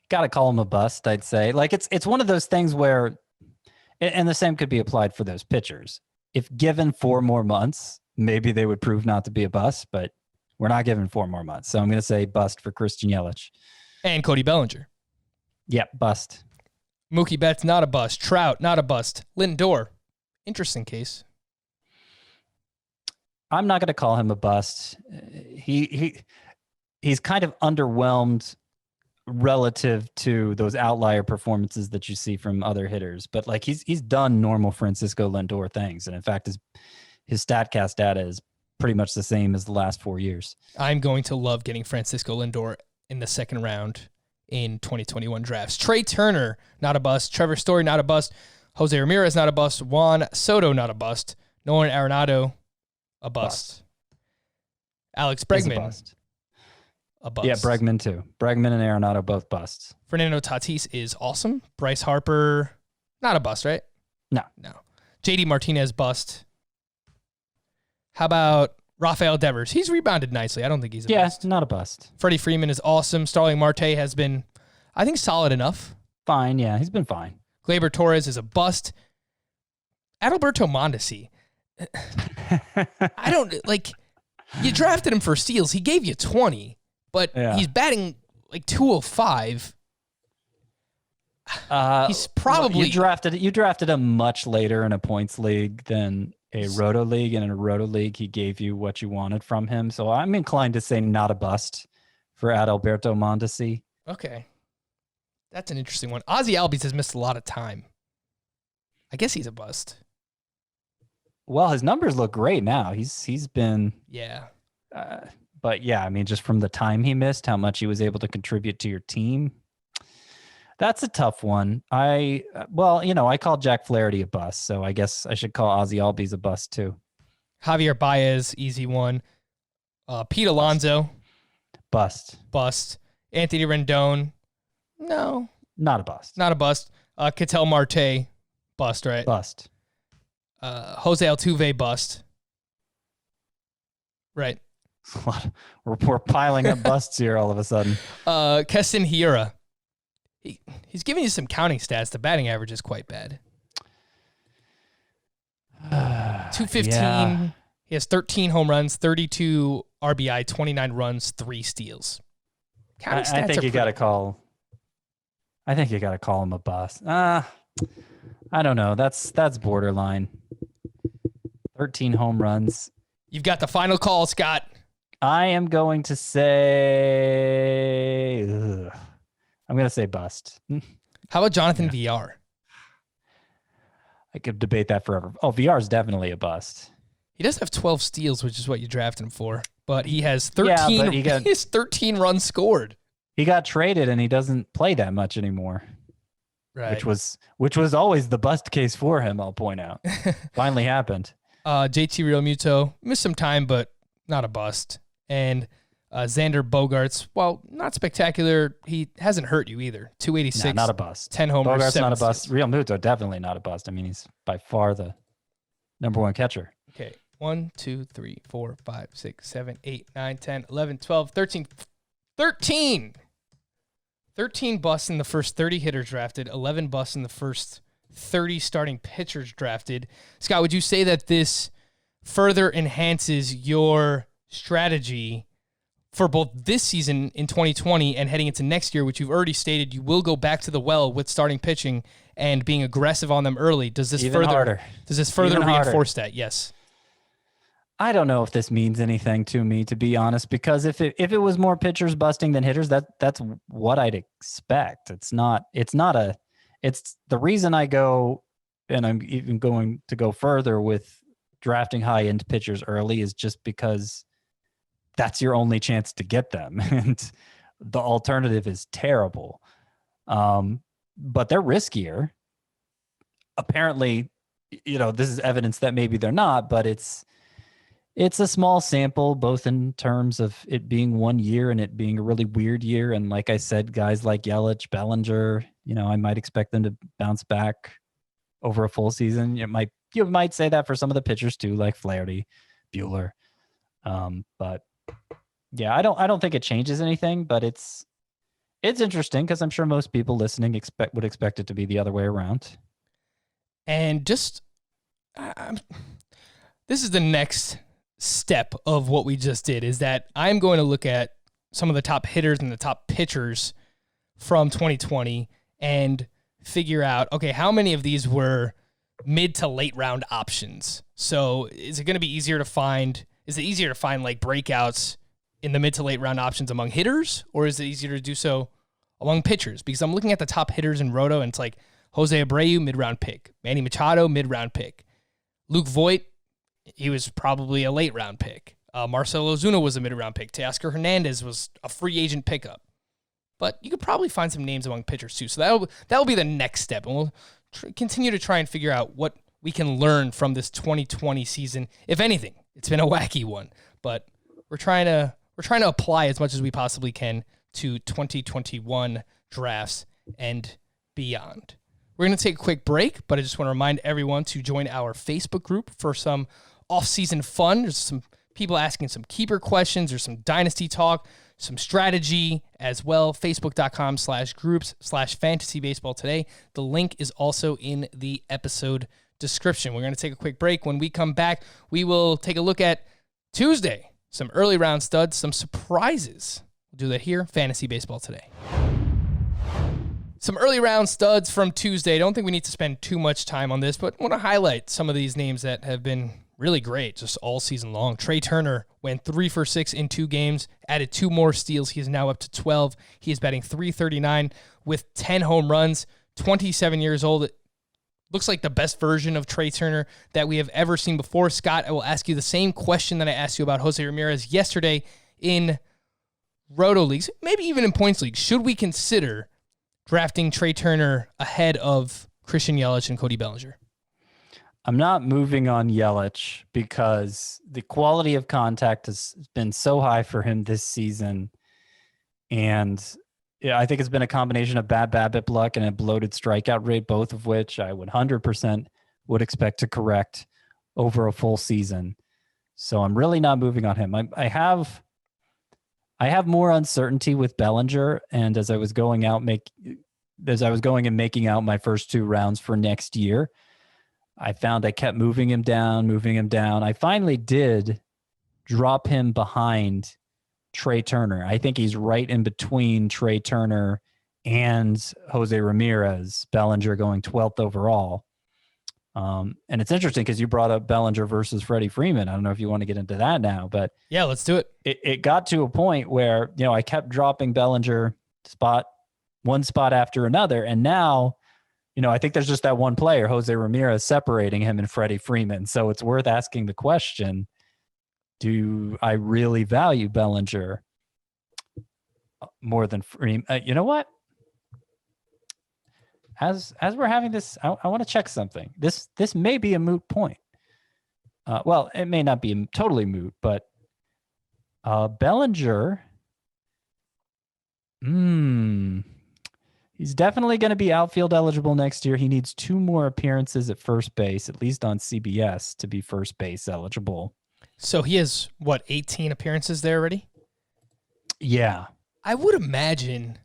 Got to call him a bust, I'd say. Like it's one of those things where, and the same could be applied for those pitchers. If given 4 more months, maybe they would prove not to be a bust, but we're not given 4 more months. So I'm going to say bust for Christian Yelich. And Cody Bellinger. Yep, bust. Mookie Betts, not a bust. Trout, not a bust. Lindor, interesting case. I'm not going to call him a bust. He's kind of underwhelmed relative to those outlier performances that you see from other hitters, but like he's done normal Francisco Lindor things, and in fact his StatCast data is pretty much the same as the last 4 years. I'm going to love getting Francisco Lindor in the second round in 2021 drafts. Trey Turner, not a bust. Trevor Story, not a bust. Jose Ramirez, not a bust. Juan Soto, not a bust. Nolan Arenado, a bust. Alex Bregman, a bust. Yeah, Bregman too. Bregman and Arenado both busts. Fernando Tatis is awesome. Bryce Harper, not a bust, right? No. JD Martinez, bust. How about Rafael Devers? He's rebounded nicely. I don't think he's a bust. Yeah, not a bust. Freddie Freeman is awesome. Starling Marte has been, I think, solid enough. Fine, yeah, he's been fine. Gleyber Torres is a bust. Adalberto Mondesi. I don't, like, you drafted him for steals. He gave you 20, but he's batting like 205. He's probably... You drafted him much later in a points league than a roto league, and in a roto league, he gave you what you wanted from him. So I'm inclined to say not a bust for Adalberto Mondesi. Okay. That's an interesting one. Ozzie Albies has missed a lot of time. I guess he's a bust. Well, his numbers look great now. He's been... Yeah. But yeah, I mean, just from the time he missed, how much he was able to contribute to your team, that's a tough one. I called Jack Flaherty a bust, so I guess I should call Ozzie Albies a bust too. Javier Baez, easy one. Pete Alonso. Bust. Anthony Rendon. No. Not a bust. Not a bust. Ketel Marte. Bust, right? Bust. Jose Altuve, bust. Right. We're piling up busts here all of a sudden. Keston Hiura. He's giving you some counting stats. The batting average is quite bad. 215. Yeah. He has 13 home runs, 32 RBI, 29 runs, 3 steals. I think you got to call him a bust. I don't know. That's borderline. 13 home runs. You've got the final call, Scott. I am going to say... I'm going to say bust. How about Jonathan VR? I could debate that forever. Oh, VR is definitely a bust. He does have 12 steals, which is what you drafted him for. but he has 13. Yeah, but he has 13 runs scored. He got traded and he doesn't play that much anymore. Right. Which was always the bust case for him, I'll point out. Finally happened. JT Realmuto missed some time, but not a bust. And Xander Bogaerts, well, not spectacular. He hasn't hurt you either. 286. No, not a bust. 10 homers. Bogaerts not a bust. Realmuto definitely not a bust. I mean, he's by far the number one catcher. Okay. 1, 2, 3, 4, 5, 6, 7, 8, 9, 10, 11, 12, 13. 13 busts in the first 30 hitters drafted, 11 busts in the first 30 starting pitchers drafted. Scott, would you say that this further enhances your strategy for both this season in 2020 and heading into next year, which you've already stated you will go back to the well with starting pitching and being aggressive on them early? Does this further reinforce that? Yes. I don't know if this means anything to me, to be honest, because if it was more pitchers busting than hitters, that's what I'd expect. It's the reason I go, and I'm even going to go further with drafting high end pitchers early, is just because that's your only chance to get them. And the alternative is terrible. But they're riskier. Apparently, this is evidence that maybe they're not, but it's a small sample, both in terms of it being 1 year and it being a really weird year. And like I said, guys like Yelich, Bellinger, I might expect them to bounce back over a full season. You might say that for some of the pitchers too, like Flaherty, Buehler. But yeah, I don't think it changes anything, but it's interesting because I'm sure most people listening would expect it to be the other way around. And this is the next step of what we just did, is that I'm going to look at some of the top hitters and the top pitchers from 2020 and figure out, okay, how many of these were mid to late round options? So is it easier to find like breakouts in the mid to late round options among hitters, or is it easier to do so among pitchers? Because I'm looking at the top hitters in Roto, and it's like Jose Abreu, mid-round pick. Manny Machado, mid-round pick. Luke Voit, he was probably a late-round pick. Marcell Ozuna was a mid-round pick. Teoscar Hernandez was a free agent pickup. But you could probably find some names among pitchers, too. So that'll be the next step, and we'll continue to try and figure out what we can learn from this 2020 season. If anything, it's been a wacky one, but we're trying to apply as much as we possibly can to 2021 drafts and beyond. We're going to take a quick break, but I just want to remind everyone to join our Facebook group for some off-season fun. There's some people asking some keeper questions or some dynasty talk, some strategy as well. Facebook.com/groups/fantasy baseball today. The link is also in the episode description. We're going to take a quick break. When we come back, we will take a look at Tuesday, some early round studs, some surprises. We'll do that here, Fantasy Baseball Today. Some early round studs from Tuesday. Don't think we need to spend too much time on this, but want to highlight some of these names that have been really great just all season long. Trey Turner went 3 for 6 in 2 games, added 2 more steals. He is now up to 12. He is batting .339 with 10 home runs, 27 years old. It looks like the best version of Trey Turner that we have ever seen before. Scott, I will ask you the same question that I asked you about Jose Ramirez yesterday in Roto Leagues, maybe even in Points League. Should we consider drafting Trey Turner ahead of Christian Yelich and Cody Bellinger? I'm not moving on Yelich because the quality of contact has been so high for him this season. And yeah, I think it's been a combination of bad BABIP luck and a bloated strikeout rate, both of which I would 100% would expect to correct over a full season. So I'm really not moving on him. I have more uncertainty with Bellinger, and as I was going and making out my first 2 rounds for next year, I found I kept moving him down. I finally did drop him behind Trey Turner. I think he's right in between Trey Turner and Jose Ramirez, Bellinger going 12th overall. And it's interesting because you brought up Bellinger versus Freddie Freeman. I don't know if you want to get into that now, but yeah, let's do it. It got to a point where, I kept dropping Bellinger one spot after another. And now, I think there's just that one player, Jose Ramirez, separating him and Freddie Freeman. So it's worth asking the question, Do I really value Bellinger more than Freeman? You know what? As we're having this, I want to check something. This may be a moot point. Well, it may not be totally moot, but Bellinger, he's definitely going to be outfield eligible next year. He needs 2 more appearances at first base, at least on CBS, to be first base eligible. So he has, 18 appearances there already? Yeah. I would imagine,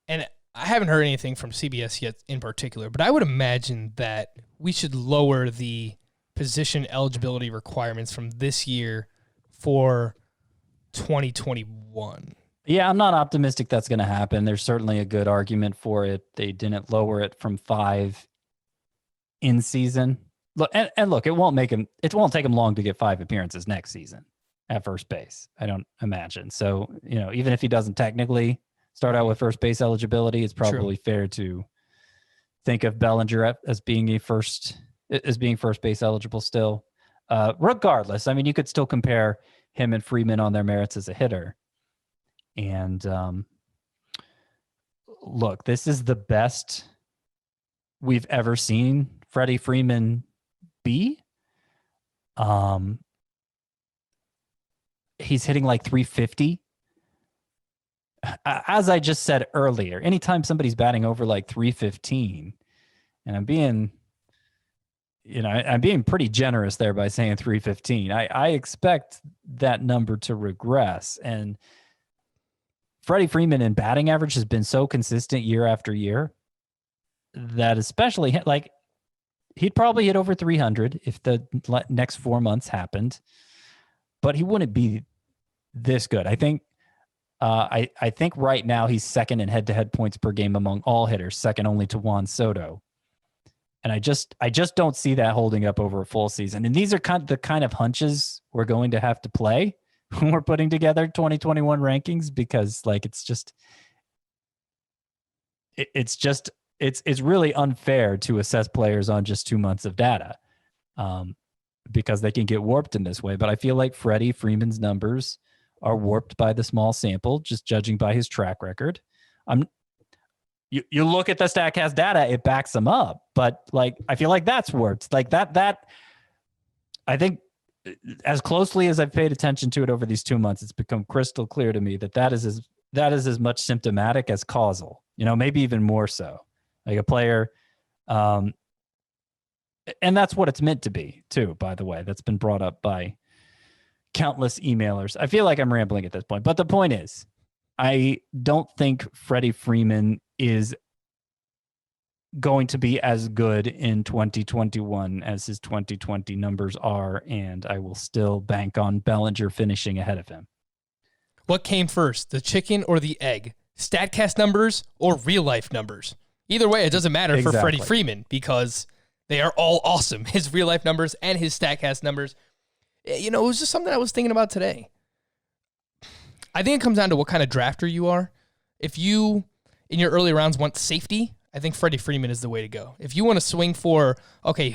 and I haven't heard anything from CBS yet in particular, but I would imagine that we should lower the position eligibility requirements from this year for 2021. Yeah, I'm not optimistic that's going to happen. There's certainly a good argument for it. They didn't lower it from 5 in season. Look, and look, it won't take him long to get 5 appearances next season at first base, I don't imagine. So, even if he doesn't technically start out with first base eligibility, it's probably fair to think of Bellinger as being first base eligible still. Regardless, I mean, you could still compare him and Freeman on their merits as a hitter. And look, this is the best we've ever seen Freddie Freeman be. He's hitting like 350. As I just said earlier, anytime somebody's batting over like 315, and I'm being pretty generous there by saying 315, I expect that number to regress. And Freddie Freeman in batting average has been so consistent year after year that especially he'd probably hit over 300 if the next 4 months happened, but he wouldn't be this good. I think right now he's second in head-to-head points per game among all hitters, second only to Juan Soto. And I just don't see that holding up over a full season. And these are the kind of hunches we're going to have to play when we're putting together 2021 rankings, because it's really unfair to assess players on just 2 months of data, because they can get warped in this way. But I feel like Freddie Freeman's numbers are warped by the small sample, just judging by his track record. You look at the StatCast data, it backs them up, but I feel like that's warped. That I think, as closely as I've paid attention to it over these 2 months, it's become crystal clear to me that is as much symptomatic as causal. Maybe even more so. Like a player, and that's what it's meant to be too, by the way. That's been brought up by countless emailers. I feel like I'm rambling at this point, but the point is, I don't think Freddie Freeman is going to be as good in 2021 as his 2020 numbers are, and I will still bank on Bellinger finishing ahead of him. What came first, the chicken or the egg? StatCast numbers or real-life numbers? Either way, it doesn't matter for Freddie Freeman, because they are all awesome. His real-life numbers and his StatCast numbers. It was just something I was thinking about today. I think it comes down to what kind of drafter you are. If you, in your early rounds, want safety, I think Freddie Freeman is the way to go. If you want to swing for,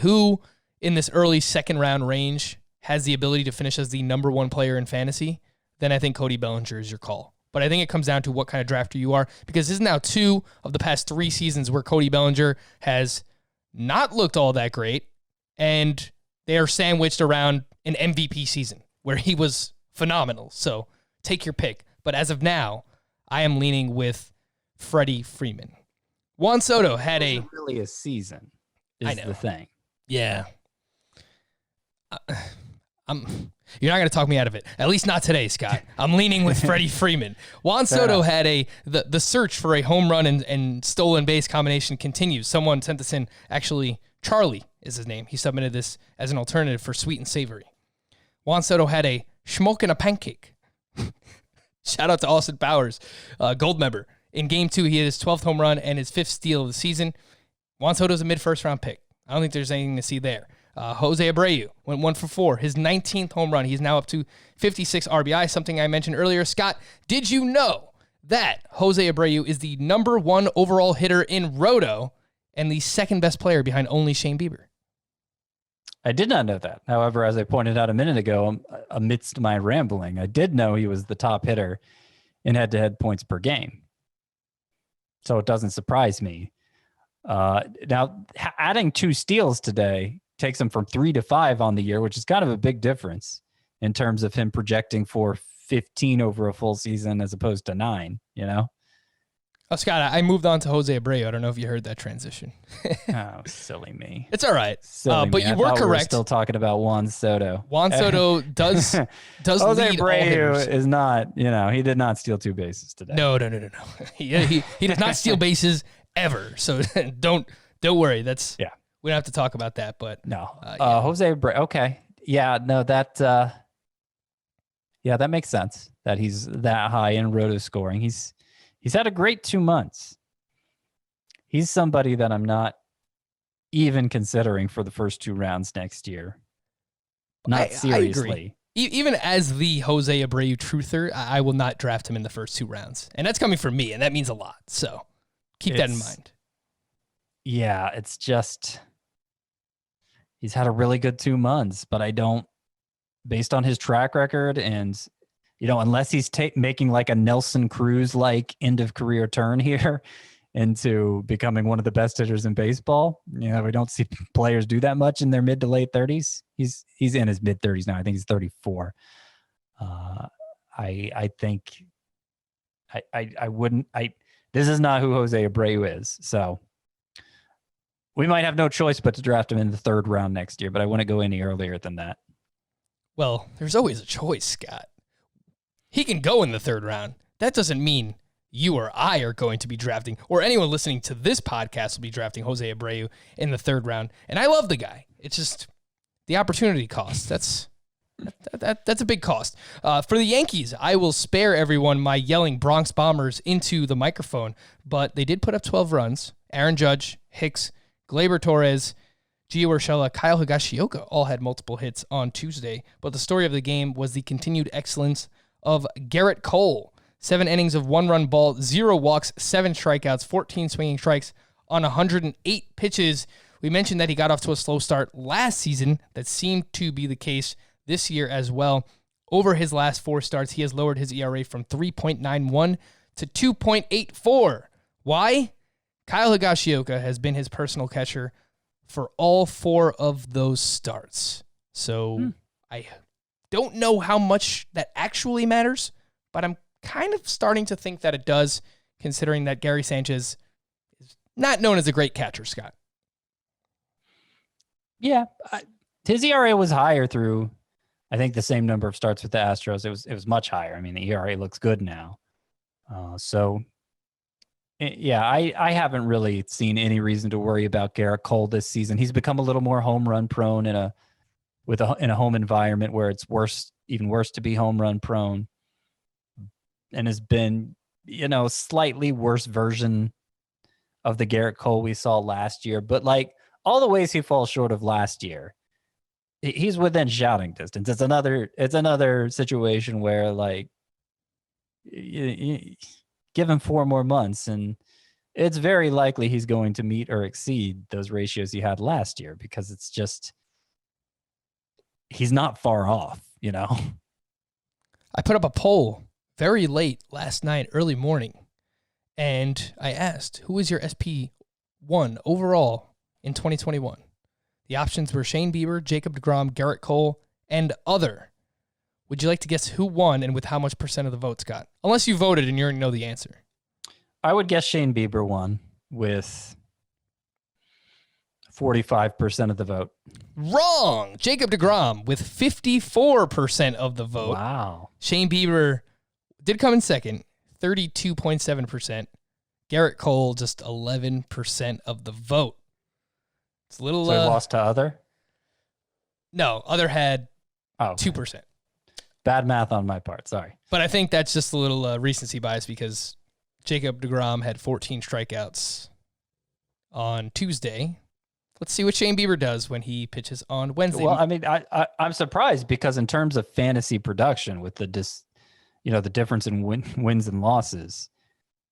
who in this early second round range has the ability to finish as the number 1 player in fantasy, then I think Cody Bellinger is your call. But I think it comes down to what kind of drafter you are, because this is now 2 of the past 3 seasons where Cody Bellinger has not looked all that great, and they are sandwiched around an MVP season where he was phenomenal. So take your pick. But as of now, I am leaning with Freddie Freeman. Juan Soto had really a season is the thing. Yeah. You're not going to talk me out of it. At least not today, Scott. I'm leaning with Freddie Freeman. Juan Soto had the search for a home run and stolen base combination continues. Someone sent this in. Actually, Charlie is his name. He submitted this as an alternative for sweet and savory. Juan Soto had a schmoke and a pancake. Shout out to Austin Powers, gold member. In Game 2, he hit his 12th home run and his 5th steal of the season. Juan Soto's a mid-first round pick. I don't think there's anything to see there. Jose Abreu went 1 for 4. His 19th home run. He's now up to 56 RBI, something I mentioned earlier. Scott, did you know that Jose Abreu is the number 1 overall hitter in Roto and the second best player behind only Shane Bieber? I did not know that. However, as I pointed out a minute ago, amidst my rambling, I did know he was the top hitter in head-to-head points per game. So it doesn't surprise me. Now, adding 2 steals today takes him from 3 to 5 on the year, which is kind of a big difference in terms of him projecting for 15 over a full season as opposed to 9, you know? Oh, Scott, I moved on to Jose Abreu. I don't know if you heard that transition. Oh, silly me. It's all right. Silly but me. you were correct. We're still talking about Juan Soto. Juan Soto does Jose lead all Abreu hitters. is not, he did not steal 2 bases today. No. He does not steal bases ever. So don't worry. That's we don't have to talk about that. But no, Jose Abreu. Okay, that that makes sense that he's that high in roto scoring. He's had a great 2 months. He's somebody that I'm not even considering for the first 2 rounds next year. Not seriously. I agree. Even as the Jose Abreu truther, I will not draft him in the first 2 rounds. And that's coming from me, and that means a lot. So keep that in mind. Yeah, it's just he's had a really good 2 months, but I don't, based on his track record and unless he's making like a Nelson Cruz-like end-of-career turn here into becoming one of the best hitters in baseball, we don't see players do that much in their mid to late 30s. He's in his mid-30s now. I think he's 34. I think I wouldn't. This is not who Jose Abreu is. So we might have no choice but to draft him in the 3rd round next year, but I wouldn't go any earlier than that. Well, there's always a choice, Scott. He can go in the 3rd round. That doesn't mean you or I are going to be drafting, or anyone listening to this podcast will be drafting Jose Abreu in the 3rd round. And I love the guy. It's just the opportunity cost. That's a big cost. For the Yankees, I will spare everyone my yelling Bronx Bombers into the microphone, but they did put up 12 runs. Aaron Judge, Hicks, Gleyber Torres, Gio Urshela, Kyle Higashioka all had multiple hits on Tuesday, but the story of the game was the continued excellence of Garrett Cole. 7 innings of 1-run ball, 0 walks, 7 strikeouts, 14 swinging strikes on 108 pitches. We mentioned that he got off to a slow start last season. That seemed to be the case this year as well. Over his last 4 starts, he has lowered his ERA from 3.91 to 2.84. Why? Kyle Higashioka has been his personal catcher for all 4 of those starts. So I don't know how much that actually matters, but I'm kind of starting to think that it does, considering that Gary Sanchez is not known as a great catcher, Scott. Yeah. His ERA was higher through, I think, the same number of starts with the Astros. It was much higher. I mean, the ERA looks good now. I haven't really seen any reason to worry about Garrett Cole this season. He's become a little more home run prone in a home environment where it's even worse to be home run prone, and has been, slightly worse version of the Garrett Cole we saw last year. But like all the ways he falls short of last year, he's within shouting distance. It's another situation where like you give him 4 more months and it's very likely he's going to meet or exceed those ratios he had last year, because it's just, he's not far off, I put up a poll very late last night, early morning, and I asked, who is your SP1 overall in 2021? The options were Shane Bieber, Jacob deGrom, Garrett Cole, and other. Would you like to guess who won and with how much % of the vote, Scott? Unless you voted and you already know the answer. I would guess Shane Bieber won with 45% of the vote. Wrong. Jacob deGrom with 54% of the vote. Wow. Shane Bieber did come in second, 32.7%. Garrett Cole just 11% of the vote. It's a little. So he lost to other? No, other had okay. 2%. Bad math on my part. Sorry. But I think that's just a little recency bias, because Jacob deGrom had 14 strikeouts on Tuesday. Let's see what Shane Bieber does when he pitches on Wednesday. Well, I mean, I'm surprised, because in terms of fantasy production, with the difference in wins and losses,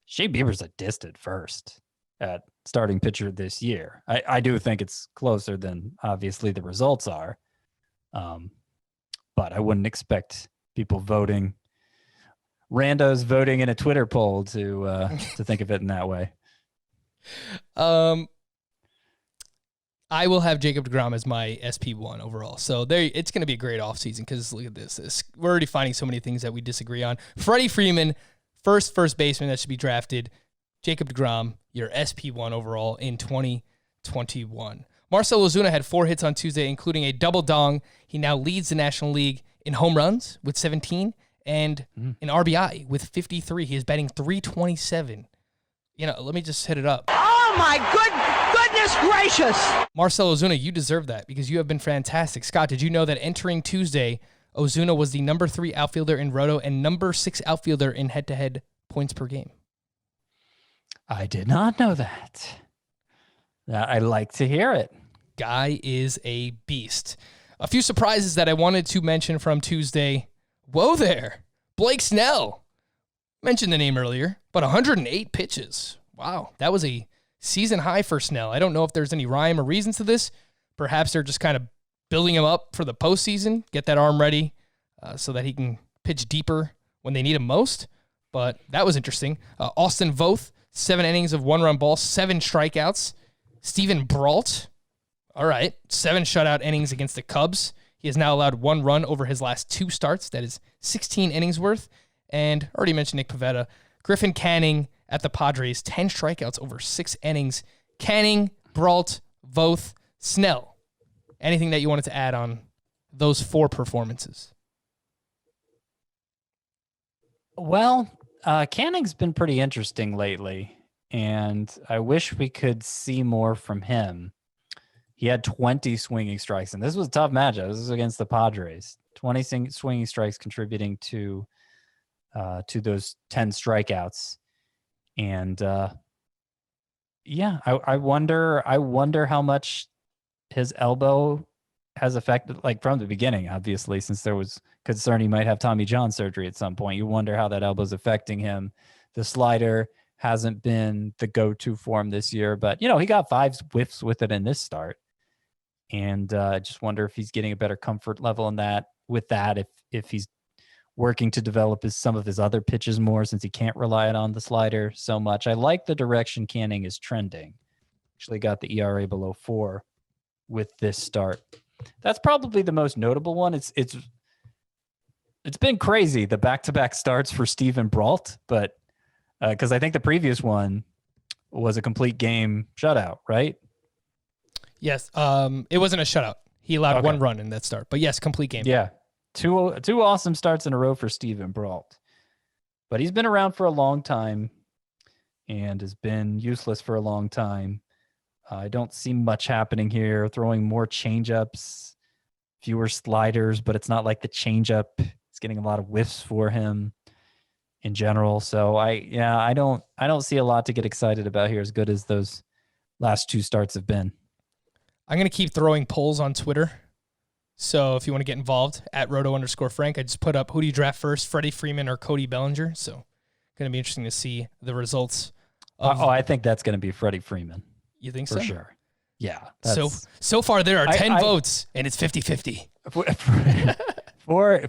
Shane Bieber's a distant first at starting pitcher this year. I do think it's closer than obviously the results are. But I wouldn't expect people randos voting in a Twitter poll to think of it in that way. I will have Jacob deGrom as my SP1 overall. So it's going to be a great offseason because look at this. We're already finding so many things that we disagree on. Freddie Freeman, first baseman that should be drafted. Jacob deGrom, your SP1 overall in 2021. Marcell Ozuna had 4 hits on Tuesday, including a double dong. He now leads the National League in home runs with 17 and in RBI with 53. He is batting .327. Let me just hit it up. Oh, my goodness gracious. Marcell Ozuna, you deserve that because you have been fantastic. Scott, did you know that entering Tuesday, Ozuna was the number 3 outfielder in Roto and number 6 outfielder in head-to-head points per game? I did not know that. I like to hear it. Guy is a beast. A few surprises that I wanted to mention from Tuesday. Whoa there. Blake Snell. Mentioned the name earlier, but 108 pitches. Wow, that was a season high for Snell. I don't know if there's any rhyme or reason to this. Perhaps they're just kind of building him up for the postseason, get that arm ready so that he can pitch deeper when they need him most. But that was interesting. Austin Voth, 7 innings of 1-run ball, 7 strikeouts. Steven Brault, all right, 7 shutout innings against the Cubs. He has now allowed 1 run over his last 2 starts. That is 16 innings worth. And already mentioned Nick Pivetta. Griffin Canning at the Padres, 10 strikeouts over 6 innings. Canning, Brault, Voth, Snell. Anything that you wanted to add on those 4 performances? Well, Canning's been pretty interesting lately, and I wish we could see more from him. He had 20 swinging strikes, and this was a tough matchup. This was against the Padres. 20 swinging strikes contributing to those 10 strikeouts. And I wonder how much his elbow has affected, like from the beginning, obviously, since there was concern he might have Tommy John surgery at some point. You wonder how that elbow's affecting him. The slider hasn't been the go-to for him this year, but he got 5 whiffs with it in this start. And I just wonder if he's getting a better comfort level in that if he's working to develop some of his other pitches more, since he can't rely on the slider so much. I like the direction Canning is trending. Actually got the ERA below 4 with this start. That's probably the most notable one. It's been crazy, the back-to-back starts for Steven Brault, but because I think the previous one was a complete game shutout, right? Yes. It wasn't a shutout. He allowed 1 run in that start, but yes, complete game. Yeah. Two awesome starts in a row for Steven Brault. But he's been around for a long time and has been useless for a long time. I don't see much happening here. Throwing more changeups, fewer sliders, but it's not like the changeup is getting a lot of whiffs for him in general. So I don't see a lot to get excited about here, as good as those last 2 starts have been. I'm going to keep throwing polls on Twitter. So if you want to get involved, at @roto_Frank, I just put up, who do you draft first, Freddie Freeman or Cody Bellinger? So going to be interesting to see the results. I think that's going to be Freddie Freeman. You think for so? For sure. Yeah. So far there are 10 votes, and it's 50-50.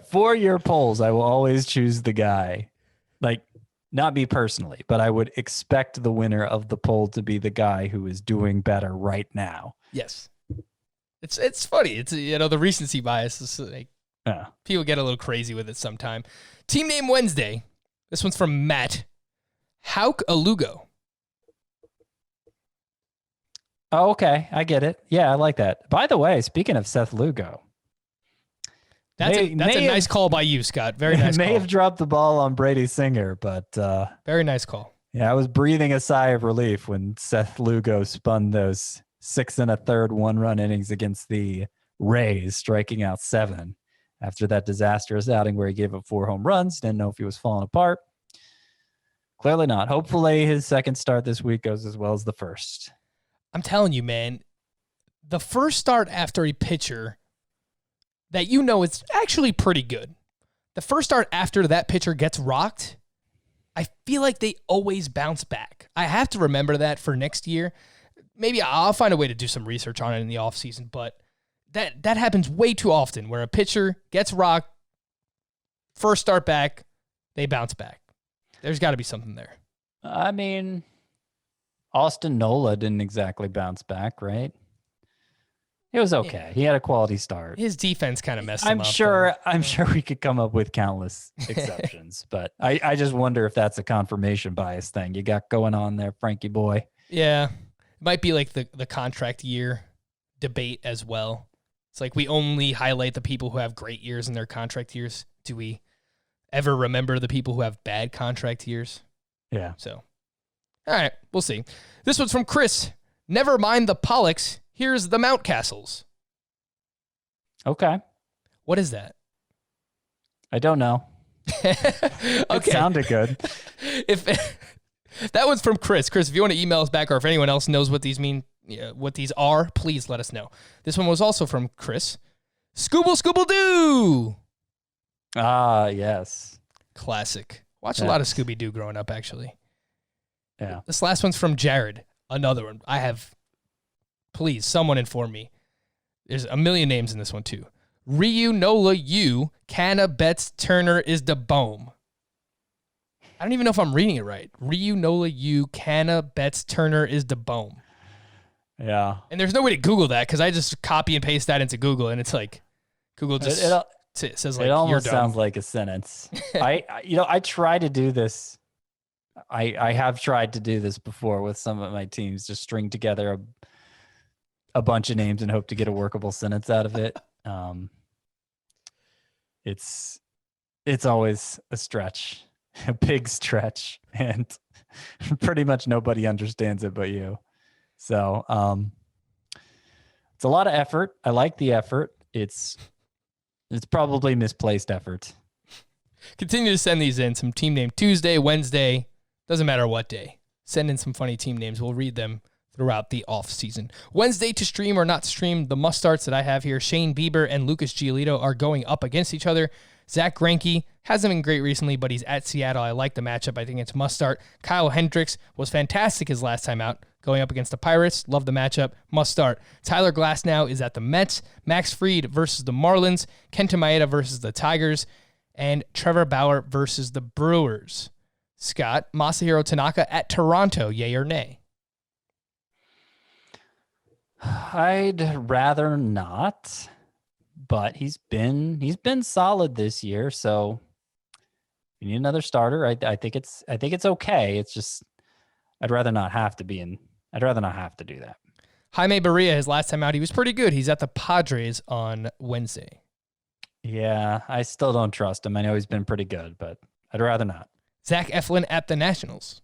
For your polls, I will always choose the guy, like, not me personally, but I would expect the winner of the poll to be the guy who is doing better right now. Yes. It's funny. It's the recency bias is like people get a little crazy with it sometime. Team name Wednesday. This one's from Matt. Hauk Alugo. Oh, okay. I get it. Yeah, I like that. By the way, speaking of Seth Lugo, that's a nice call by you, Scott. Very nice call. May have dropped the ball on Brady Singer, but very nice call. Yeah, I was breathing a sigh of relief when Seth Lugo spun those 6 1/3 1-run innings against the Rays, striking out 7 after that disastrous outing where he gave up 4 home runs. Didn't know if he was falling apart. Clearly not. Hopefully his second start this week goes as well as the first. I'm telling you, man, the first start after a pitcher that is actually pretty good. The first start after that pitcher gets rocked, I feel like they always bounce back. I have to remember that for next year. Maybe I'll find a way to do some research on it in the offseason, but that happens way too often where a pitcher gets rocked, first start back, they bounce back. There's got to be something there. I mean, Austin Nola didn't exactly bounce back, right? It was okay. Yeah. He had a quality start. His defense kind of messed him up. I'm sure we could come up with countless exceptions, but I just wonder if that's a confirmation bias thing you got going on there, Frankie boy. Yeah. It might be like the contract year debate as well. It's like we only highlight the people who have great years in their contract years. Do we ever remember the people who have bad contract years? Yeah. So, all right, we'll see. This one's from Chris. Never mind the Pollocks. Here's the Mountcastles. Okay. What is that? I don't know. Okay. It sounded good. If that one's from Chris. Chris, if you want to email us back or if anyone else knows what these mean, what these are, please let us know. This one was also from Chris. Scooble-Scooble-Doo. Ah, yes. Classic. Watch a lot of Scooby-Doo growing up, actually. Yeah. This last one's from Jared. Another one. Please, someone inform me. There's a million names in this one, too. Ryu Nola U, Canna Betts Turner is the Bohm. I don't even know if I'm reading it right. Ryu Nola U, Canna Betts Turner is the Bohm. Yeah. And there's no way to Google that because I just copy and paste that into Google, and it's like Google just says like it almost you're dumb. sounds like a sentence. I try to do this. I have tried to do this before with some of my teams, just string together a bunch of names and hope to get a workable sentence out of it. It's always a stretch, a big stretch, and pretty much nobody understands it but you. So it's a lot of effort. I like the effort. It's probably misplaced effort. Continue to send these in. Some team name Tuesday, Wednesday, doesn't matter what day. Send in some funny team names. We'll read them throughout the off season. Wednesday to stream or not to stream. The must starts that I have here: Shane Bieber and Lucas Giolito are going up against each other. Zach Greinke hasn't been great recently, but he's at Seattle. I like the matchup. I think it's must start. Kyle Hendricks was fantastic his last time out, going up against the Pirates. Love the matchup. Must start. Tyler Glasnow is at the Mets. Max Fried versus the Marlins. Kenta Maeda versus the Tigers. And Trevor Bauer versus the Brewers. Scott, Masahiro Tanaka at Toronto. Yay or nay? I'd rather not, but he's been solid this year. So you need another starter. I think it's okay. It's just I'd rather not have to do that. Jaime Barria, his last time out, he was pretty good. He's at the Padres on Wednesday. Yeah, I still don't trust him. I know he's been pretty good, but I'd rather not. Zach Eflin at the Nationals.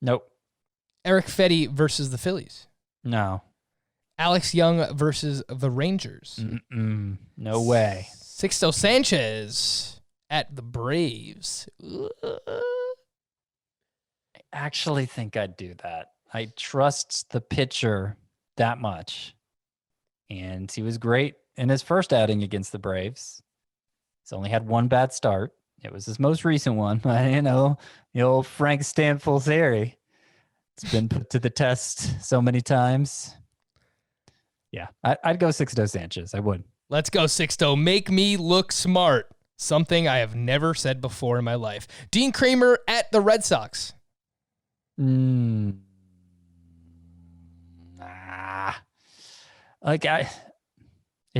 Nope. Eric Fetty versus the Phillies. No. Alex Young versus the Rangers. No way. Sixto Sanchez at the Braves. I actually think I'd do that. I trust the pitcher that much. And he was great in his first outing against the Braves. He's only had one bad start. It was his most recent one. The old Frank Stanfill theory. It's been put to the test so many times. Yeah, I'd go Sixto Sanchez. I would. Let's go, Sixto. Make me look smart. Something I have never said before in my life. Dean Kramer at the Red Sox. It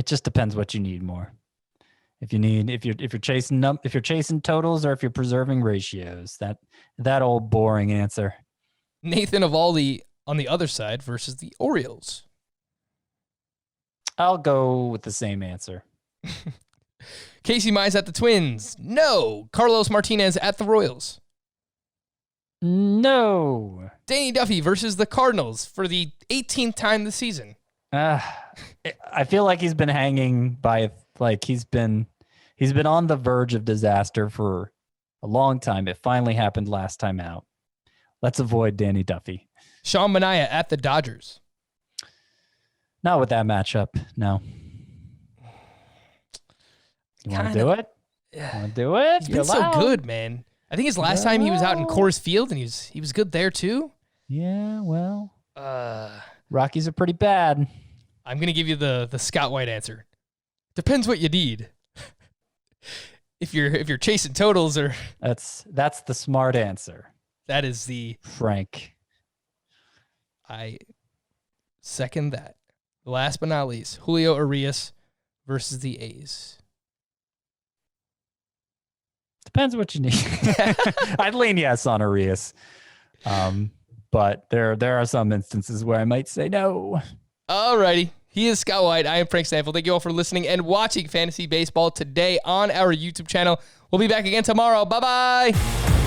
just depends what you need more. If you're chasing totals or if you're preserving ratios, that old boring answer. Nathan Eovaldi on the other side versus the Orioles. I'll go with the same answer. Casey Mize at the Twins. No. Carlos Martinez at the Royals. No. Danny Duffy versus the Cardinals for the 18th time this season. I feel like he's been hanging by, like he's been on the verge of disaster for a long time. It finally happened last time out. Let's avoid Danny Duffy. Sean Manaea at the Dodgers. Not with that matchup. No. You want to do it? Yeah. Want to do it? He's been so good, man. I think his last time he was out in Coors Field, and he was good there too. Yeah, well, Rockies are pretty bad. I'm going to give you the Scott White answer. Depends what you need. If you're chasing totals, or that's the smart answer. That is the Frank. I second that. Last but not least, Julio Urias versus the A's. Depends what you need. I'd lean yes on Urias. But there are some instances where I might say no. Alrighty. He is Scott White. I am Frank Stanfield. Thank you all for listening and watching Fantasy Baseball today on our YouTube channel. We'll be back again tomorrow. Bye-bye.